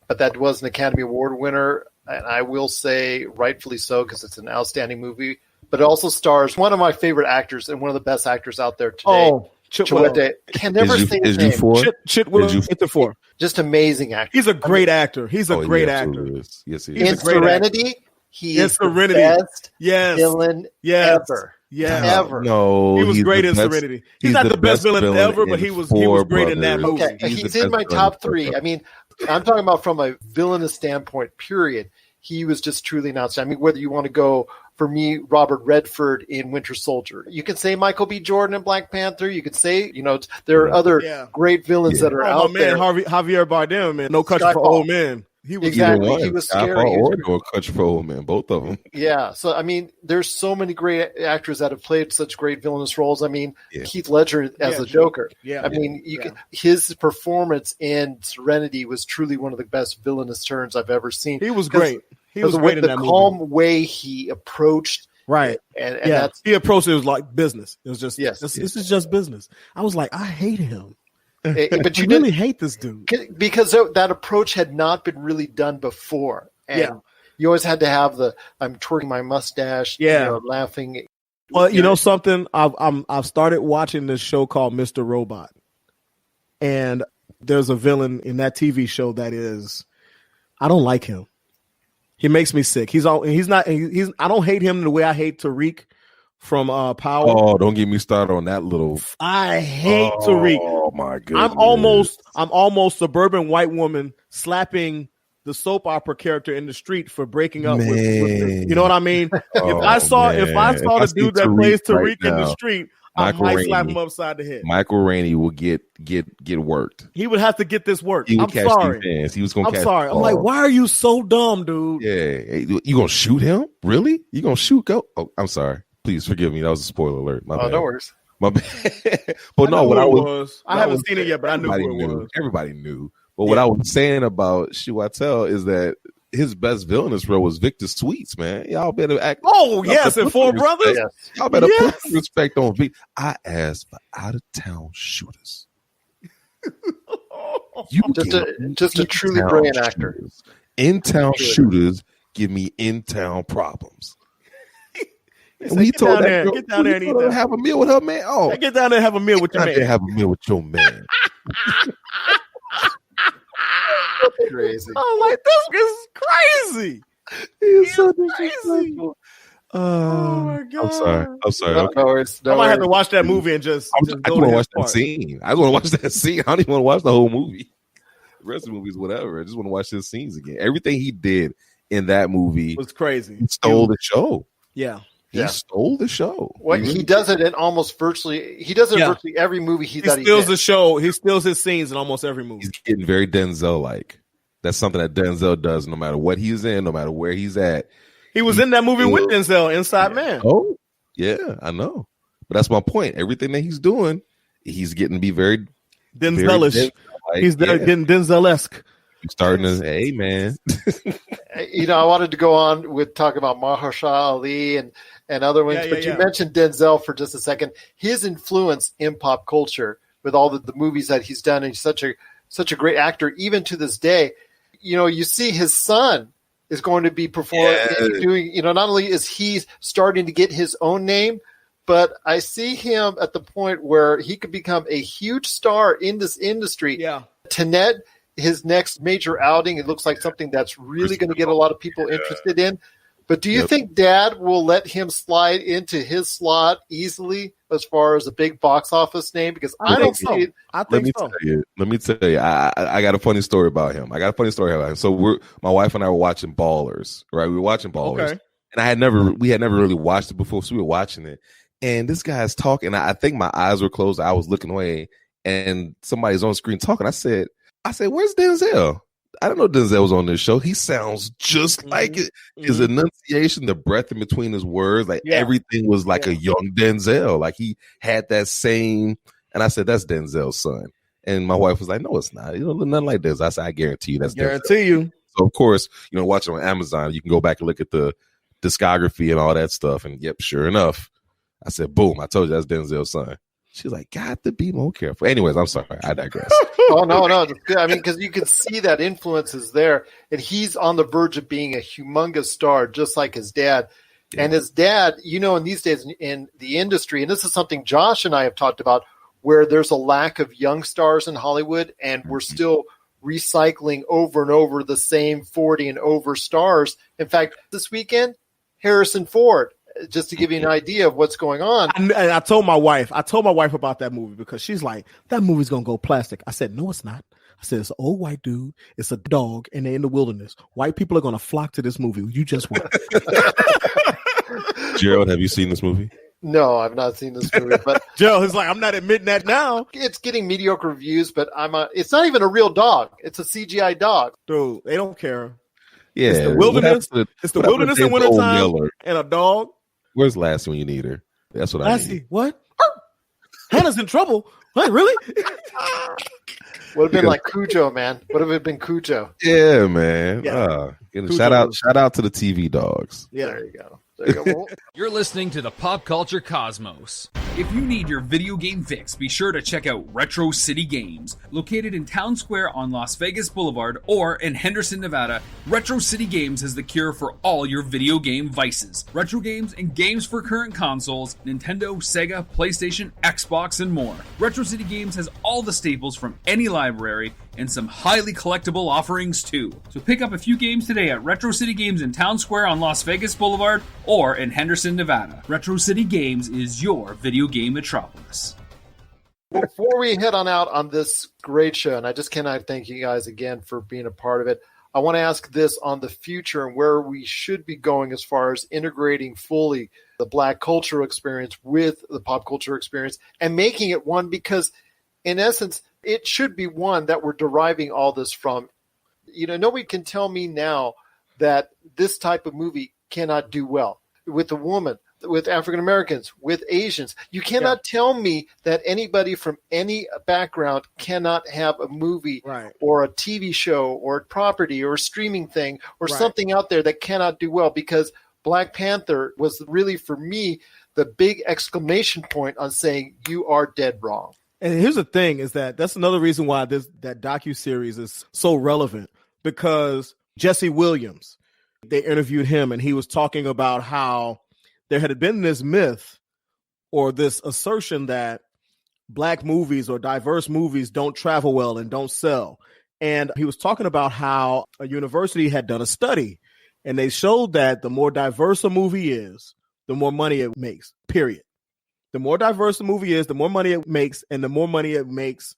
But that was an Academy Award winner. And I will say rightfully so because it's an outstanding movie. But it also stars one of my favorite actors and one of the best actors out there today. Oh, Chiwetel. Can never say his name. Chiwetel. Just amazing actor. He's a great actor. He's a great actor. Yes, he is. In Serenity, he is the best villain ever. Yeah, ever. No, he was great in Serenity. He's not the best villain ever, but he was great in that movie. Okay. He's in my top 3. I mean, I'm talking about from a villainous standpoint, period. He was just truly outstanding. I mean, whether you want to go, for me, Robert Redford in Winter Soldier. You could say Michael B. Jordan in Black Panther. You could say, you know, there are other great villains that are out there. Javier Bardem, man. No Country for Old Men. He was He was scary. Or No Country for Old Men, both of them. Yeah. So, I mean, there's so many great actors that have played such great villainous roles. I mean, Heath Ledger as the Joker. Yeah. I mean, his performance in Serenity was truly one of the best villainous turns I've ever seen. He was great. He was great in that movie. The calm way he approached. Right. And he approached it was like business. It was just, this is just business. I was like, I hate him. But you really hate this dude because that approach had not been really done before, and you always had to have I'm twerking my mustache, laughing. Well, you know something, I've started watching this show called Mr. Robot, and there's a villain in that TV show that is, I don't like him. He makes me sick. I don't hate him the way I hate Tariq from Power. Oh, don't get me started on that little. I hate Tariq. Oh my goodness. I'm almost suburban white woman slapping the soap opera character in the street for breaking up with him. You know what I mean? If I saw the dude that plays Tariq in the street, I might slap him upside the head. Michael Rainey will get worked. He would have to get this work. He I'm sorry. He was gonna catch. I'm sorry. I'm like, why are you so dumb, dude? Yeah, you gonna shoot him? Really? You gonna shoot? Go? Oh, I'm sorry. Please forgive me. That was a spoiler alert. My bad. No worries. My bad. But no, what I was. I haven't seen it yet, but I knew who it was. Everybody knew. But what I was saying about Chiwetel is that his best villainous role was Victor Sweets, man. Y'all better act. Oh, yes, and Four Brothers. Yes. Y'all better put some respect on Victor. I asked for out of town shooters. Just a truly brilliant actor. In town shooters give me in town problems. And we told that get down there and eat that. Have a meal with her man. Oh, get down there and have a meal with your man. Have a meal with your man. crazy. I'm like, this is crazy. He's so crazy. disrespectful. Oh my god! I'm sorry. No, Okay. no worries, no I might have worries. to watch that movie and just I go just to want to his watch that part. scene. I just want to watch that scene. I don't even want to watch the whole movie. The rest of the movies, whatever. I just want to watch his scenes again. Everything he did in that movie Was crazy. he stole the show. Yeah. He stole the show. What he does it in almost virtually. He does it in Yeah. virtually every movie He that he steals did. the show. He steals his scenes in almost every movie. He's getting very Denzel-like. That's something that Denzel does no matter what he's in, no matter where he's at. He was in that movie with Denzel, Inside Man. Oh, yeah, I know. But that's my point. Everything that he's doing, he's getting to be very Denzelish. Denzel-like. He's getting Denzel-esque. He's starting to, hey, man. I wanted to go on with talking about Mahershala Ali and other ones, but you mentioned Denzel for just a second. His influence in pop culture with all the movies that he's done, and he's such a great actor, even to this day. You see his son is going to be performing, doing, not only is he starting to get his own name, but I see him at the point where he could become a huge star in this industry. Yeah. Tenet, his next major outing, it looks like something that's really going to get a lot of people interested in. But do you think Dad will let him slide into his slot easily as far as a big box office name? Because I don't see it. I think Let me tell you. I got a funny story about him. So my wife and I were watching Ballers, right? We were watching Ballers, and we had never really watched it before, so we were watching it. And this guy's talking. I think my eyes were closed. I was looking away, and somebody's on screen talking. I said, "Where's Denzel?" I don't know Denzel was on this show. He sounds just like it. His enunciation, the breath in between his words, everything was like a young Denzel. Like he had that same. And I said, "That's Denzels Son." And my wife was like, "No, it's not. Nothing like this." I said, "I guarantee you, that's Denzel." So of course, watch it on Amazon. You can go back and look at the discography and all that stuff. And yep, sure enough, I said, "Boom! I told you that's Denzels Son." She's like, "Got to be more careful." Anyways, I'm sorry. I digress. Oh, no. I mean, because you can see that influence is there. And he's on the verge of being a humongous star, just like his dad. Yeah. And his dad, in these days in the industry, and this is something Josh and I have talked about, where there's a lack of young stars in Hollywood, and we're still recycling over and over the same 40 and over stars. In fact, this weekend, Harrison Ford. Just to give you an idea of what's going on. And I told my wife about that movie because she's like, that movie's going to go plastic. I said, no, it's not. I said, it's an old white dude. It's a dog and they're in the wilderness. White people are going to flock to this movie. You just wait. Gerald, have you seen this movie? No, I've not seen this movie. But Gerald is like, I'm not admitting that now. It's getting mediocre reviews, but it's not even a real dog. It's a CGI dog. Dude, they don't care. Yeah. It's the wilderness. It's the wilderness in wintertime and a dog. Where's Lassie when you need her? That's what I need. Lassie, what? Hannah's in trouble. What, really? Would have been like Cujo, man. Would have been Cujo. Yeah, man. Yeah. Shout out to the TV dogs. Yeah. There you go. Well, You're listening to the Pop Culture Cosmos. If you need your video game fix, be sure to check out Retro City Games. Located in Town Square on Las Vegas Boulevard or in Henderson, Nevada, Retro City Games has the cure for all your video game vices. Retro games and games for current consoles, Nintendo, Sega, PlayStation, Xbox, and more. Retro City Games has all the staples from any library and some highly collectible offerings too. So pick up a few games today at Retro City Games in Town Square on Las Vegas Boulevard or in Henderson, Nevada. Retro City Games is your video game metropolis. Before we head on out on this great show, and I just cannot thank you guys again for being a part of it, I want to ask this on the future and where we should be going as far as integrating fully the Black cultural experience with the pop culture experience and making it one, because in essence, it should be one that we're deriving all this from. Nobody can tell me now that this type of movie cannot do well with a woman, with African Americans, with Asians. You cannot tell me that anybody from any background cannot have a movie or a TV show or a property or a streaming thing or something out there that cannot do well, because Black Panther was really, for me, the big exclamation point on saying you are dead wrong. And here's the thing is that's another reason why that docuseries is so relevant, because Jesse Williams, they interviewed him and he was talking about how there had been this myth or this assertion that Black movies or diverse movies don't travel well and don't sell. And he was talking about how a university had done a study, and they showed that the more diverse a movie is, the more money it makes, period. The more diverse the movie is, the more money it makes, and the more money it makes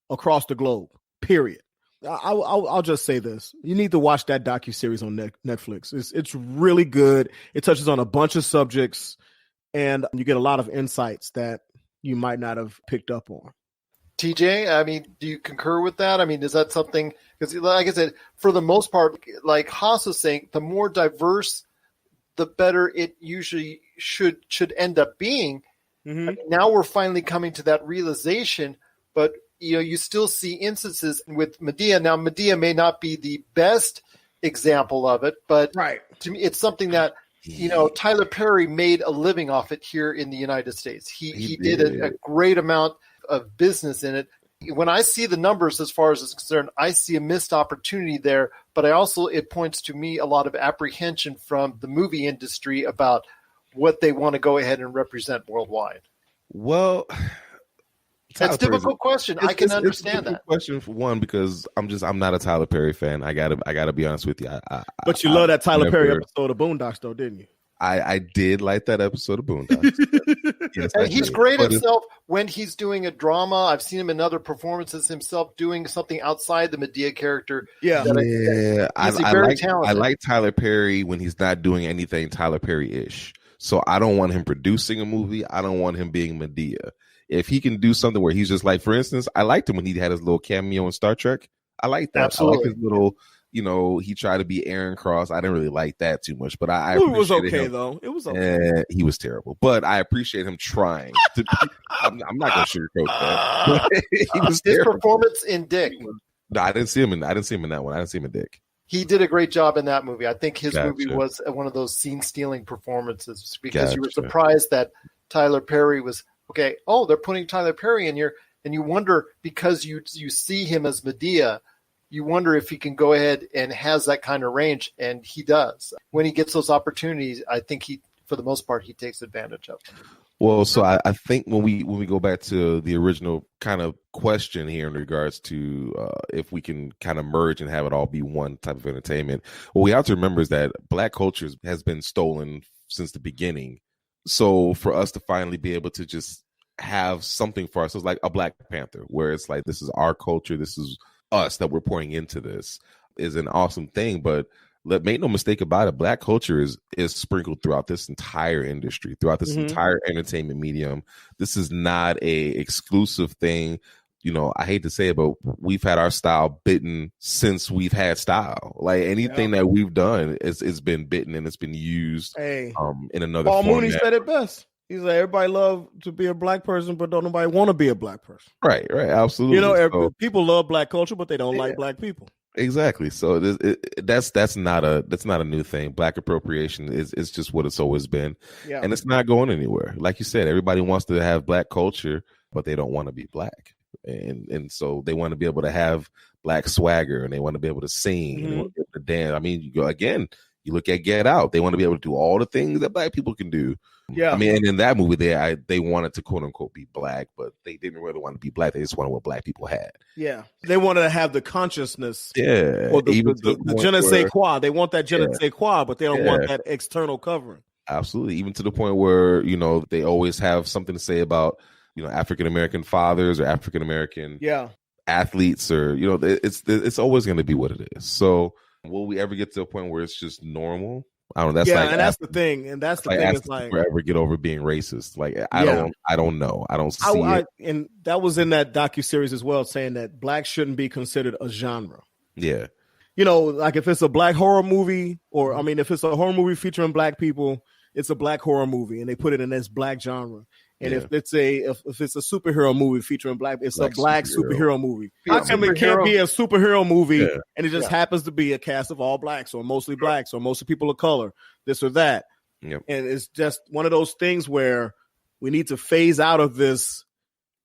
across the globe, period. I'll just say this. You need to watch that docuseries on Netflix. It's really good. It touches on a bunch of subjects, and you get a lot of insights that you might not have picked up on. TJ, I mean, do you concur with that? I mean, is that something, because like I said, for the most part, like Haas was saying, the more diverse, the better it usually should end up being. Mm-hmm. I mean, now we're finally coming to that realization, but you still see instances with Medea. Now, Medea may not be the best example of it, but right. To me, it's something that, Tyler Perry made a living off it here in the United States. He did a great amount of business in it. When I see the numbers as far as it's concerned, I see a missed opportunity there, but it points to me a lot of apprehension from the movie industry about what they want to go ahead and represent worldwide. Well, that's a difficult question. I can understand that. Question for one, because I'm not a Tyler Perry fan. I gotta be honest with you. But you love that Tyler Perry episode of Boondocks, though, didn't you? I did like that episode of Boondocks. Yes, and he's great himself when he's doing a drama. I've seen him in other performances himself doing something outside the Medea character. Yeah, I like Tyler Perry when he's not doing anything Tyler Perry-ish. So I don't want him producing a movie. I don't want him being Medea. If he can do something where he's just like, for instance, I liked him when he had his little cameo in Star Trek. I like that. Absolutely. I like his little, he tried to be Aaron Cross. I didn't really like that too much, but I it was okay him. though. It was okay. He was terrible, but I appreciate him trying. I'm not going to sugarcoat that. He was his performance in Dick. No, I didn't see him in that one. I didn't see him in Dick. He did a great job in that movie. I think his movie was one of those scene-stealing performances because you were surprised that Tyler Perry was okay. Oh, they're putting Tyler Perry in here, and you wonder because you see him as Medea, you wonder if he can go ahead and has that kind of range, and he does. When he gets those opportunities, I think for the most part, he takes advantage of them. Well, so I think when we go back to the original kind of question here in regards to if we can kind of merge and have it all be one type of entertainment, what we have to remember is that Black culture has been stolen since the beginning. So for us to finally be able to just have something for ourselves, like a Black Panther, where it's like, this is our culture, this is us that we're pouring into this, is an awesome thing. But make no mistake about it, Black culture is sprinkled throughout this entire industry, throughout this entire entertainment medium. This is not a exclusive thing. I hate to say it, but we've had our style bitten since we've had style. Like anything that we've done, it's been bitten and it's been used in another Paul format. Mooney said it best. He's like, everybody love to be a Black person, but don't nobody want to be a Black person. Right, absolutely. People love Black culture, but they don't like Black people. Exactly. So that's not a new thing. Black appropriation is just what it's always been, and it's not going anywhere. Like you said, everybody wants to have Black culture, but they don't want to be Black, and so they want to be able to have Black swagger, and they want to be able to sing, and they want to be able to dance. I mean, you look at Get Out. They want to be able to do all the things that Black people can do. Yeah, I mean, and in that movie, they wanted to quote unquote be Black, but they didn't really want to be Black. They just wanted what Black people had. Yeah, they wanted to have the consciousness. Yeah, or the je ne sais quoi. They want that je ne sais quoi, but they don't want that external covering. Absolutely, even to the point where they always have something to say about African American fathers or African American athletes, or it's always going to be what it is. So, will we ever get to a point where it's just normal? I don't know. That's the thing. And that's the thing. It's like forever get over being racist. Like I don't know. I don't see it. And that was in that docuseries as well, saying that Black shouldn't be considered a genre. Yeah. Like if it's a Black horror movie, or if it's a horror movie featuring Black people, it's a Black horror movie, and they put it in this Black genre. And if it's a superhero movie featuring Black, it's a Black superhero movie. How come it can't be a superhero movie and it just happens to be a cast of all Blacks or mostly Blacks or mostly people of color, this or that? Yep. And it's just one of those things where we need to phase out of this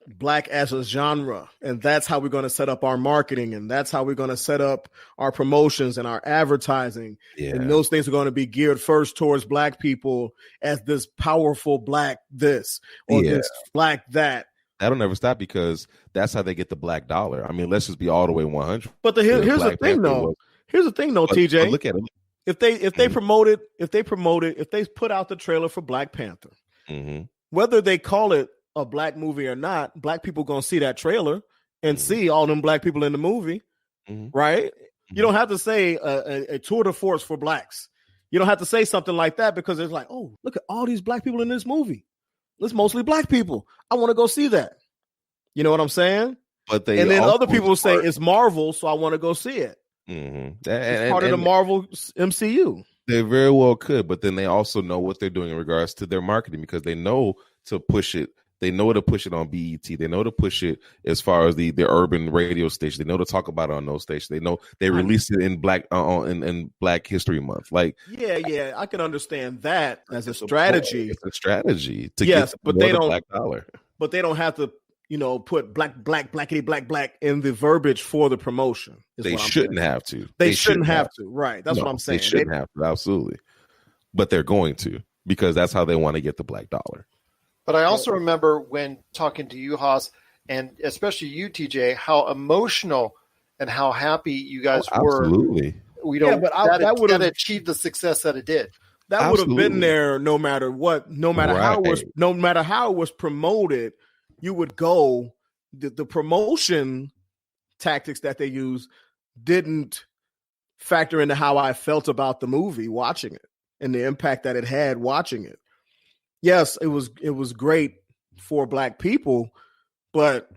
Black as a genre, and that's how we're going to set up our marketing, and that's how we're going to set up our promotions and our advertising. And those things are going to be geared first towards Black people as this powerful Black this or this Black that. That'll never stop because that's how they get the black dollar. I mean, let's just be all the way 100. But here's the thing, though. Here's the thing, though, TJ. But look at it. If they promote it, if they put out the trailer for Black Panther, whether they call it a black movie or not, black people gonna see that trailer and see all them black people in the movie, right? You don't have to say a tour de force for blacks. You don't have to say something like that because it's like, oh, look at all these black people in this movie. It's mostly black people. I want to go see that. You know what I'm saying? But and then other people will say it's Marvel, so I want to go see it. It's part of the Marvel MCU. They very well could, but then they also know what they're doing in regards to their marketing because they know to push it. They know to push it on BET. They know to push it as far as the urban radio station. They know to talk about it on those stations. They know they released it in Black History Month. Like, yeah, I can understand that as a strategy. It's a strategy to get but they don't black dollar. But they don't have to, put blackity black in the verbiage for the promotion. They shouldn't have to. They shouldn't have to. Right. That's what I'm saying. They shouldn't have to. Absolutely. But they're going to because that's how they want to get the black dollar. But I also remember when talking to you, Haas, and especially you, TJ, how emotional and how happy you guys were. Absolutely. That would have achieved the success that it did. That would have been there no matter what, no matter how it was promoted. You would go. The promotion tactics that they use didn't factor into how I felt about the movie watching it and the impact that it had watching it. Yes, it was great for black people, but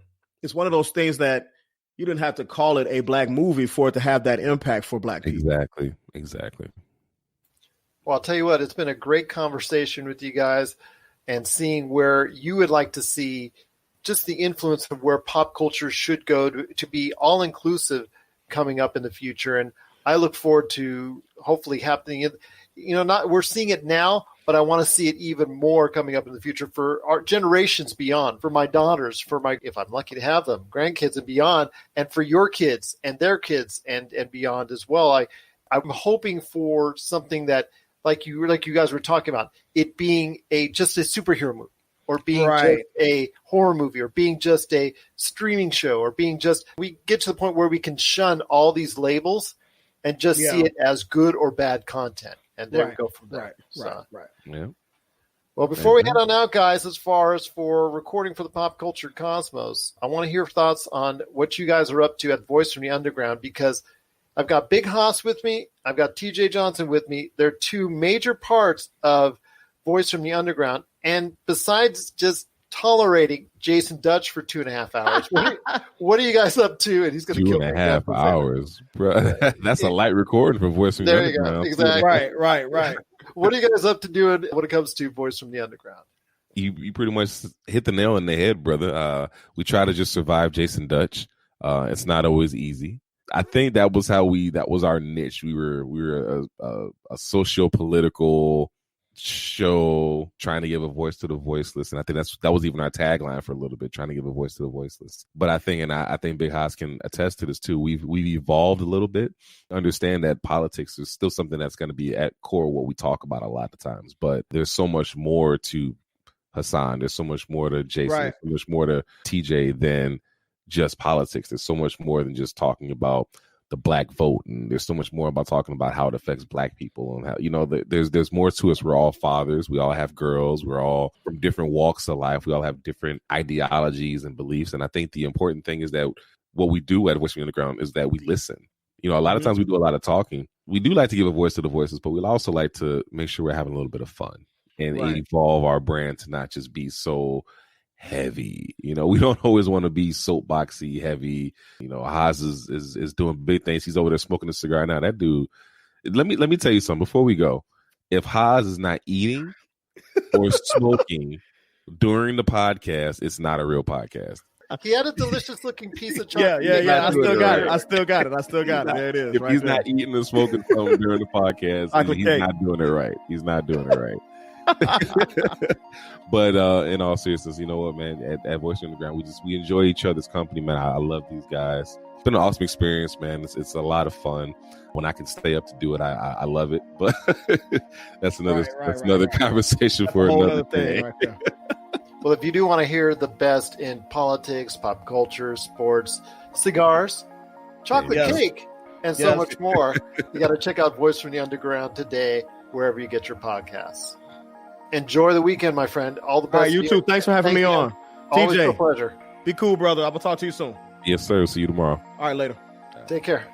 it's one of those things that you didn't have to call it a black movie for it to have that impact for black people. Exactly. Well, I'll tell you what, it's been a great conversation with you guys and seeing where you would like to see just the influence of where pop culture should go to be all inclusive coming up in the future. And I look forward to hopefully happening. We're seeing it now, but I want to see it even more coming up in the future for our generations beyond, for my daughters, if I'm lucky to have them, grandkids and beyond, and for your kids and their kids and beyond as well. I'm hoping for something that, like you guys were talking about, it being just a superhero movie, or being just a horror movie, or being just a streaming show, or being we get to the point where we can shun all these labels and just see it as good or bad content. And then we go from there. Right. Yeah. Well, before we head on out, guys, as far as for recording for the Pop Culture Cosmos, I want to hear thoughts on what you guys are up to at Voice from the Underground, because I've got Big Haas with me. I've got TJ Johnson with me. They're two major parts of Voice from the Underground. And besides just tolerating Jason Dutch for 2.5 hours, what are you guys up to? And he's going to kill me. 2.5 hours, bro. That's a light recording for Voice from the Underground. There you go. Exactly. Right. What are you guys up to doing when it comes to Voice from the Underground? You pretty much hit the nail on the head, brother. We try to just survive Jason Dutch. It's not always easy. I think that was our niche. We were a socio-political show trying to give a voice to the voiceless, and I think that was even our tagline for a little bit, trying to give a voice to the voiceless. But I think Big Haas can attest to this too. We've evolved a little bit. Understand that politics is still something that's going to be at core what we talk about a lot of times, but there's so much more to Hassan. There's so much more to Jason. There's so much more to TJ than just politics. There's so much more than just talking about the black vote, and there's so much more about talking about how it affects black people, and how there's more to us. We're all fathers, we all have girls, we're all from different walks of life, we all have different ideologies and beliefs, and I think the important thing is that what we do at Voice from the Underground is that we listen. A lot of times we do a lot of talking. We do like to give a voice to the voices, but we also like to make sure we're having a little bit of fun and evolve our brand to not just be so heavy. We don't always want to be soapboxy heavy. Haas is doing big things. He's over there smoking a cigar now. That dude, let me tell you something before we go. If Haas is not eating or smoking during the podcast, it's not a real podcast. He had a delicious looking piece of chocolate. Yeah. I still got it. There it is. If he's not eating or smoking something during the podcast, he's not doing it right. He's not doing it right. But in all seriousness, you know what, man, at Voice on the Ground, we enjoy each other's company, man. I love these guys. It's been an awesome experience, man. It's a lot of fun. When I can stay up to do it, I love it. But that's another conversation for another day. Right there. Well, if you do want to hear the best in politics, pop culture, sports, cigars, chocolate cake, and so much more, you got to check out Voice from the Underground today, wherever you get your podcasts. Enjoy the weekend, my friend. All the best. All right, you too. Thanks for having me on. Always TJ, a pleasure. Be cool, brother. I will talk to you soon. Yes, sir. See you tomorrow. All right, later. Take care.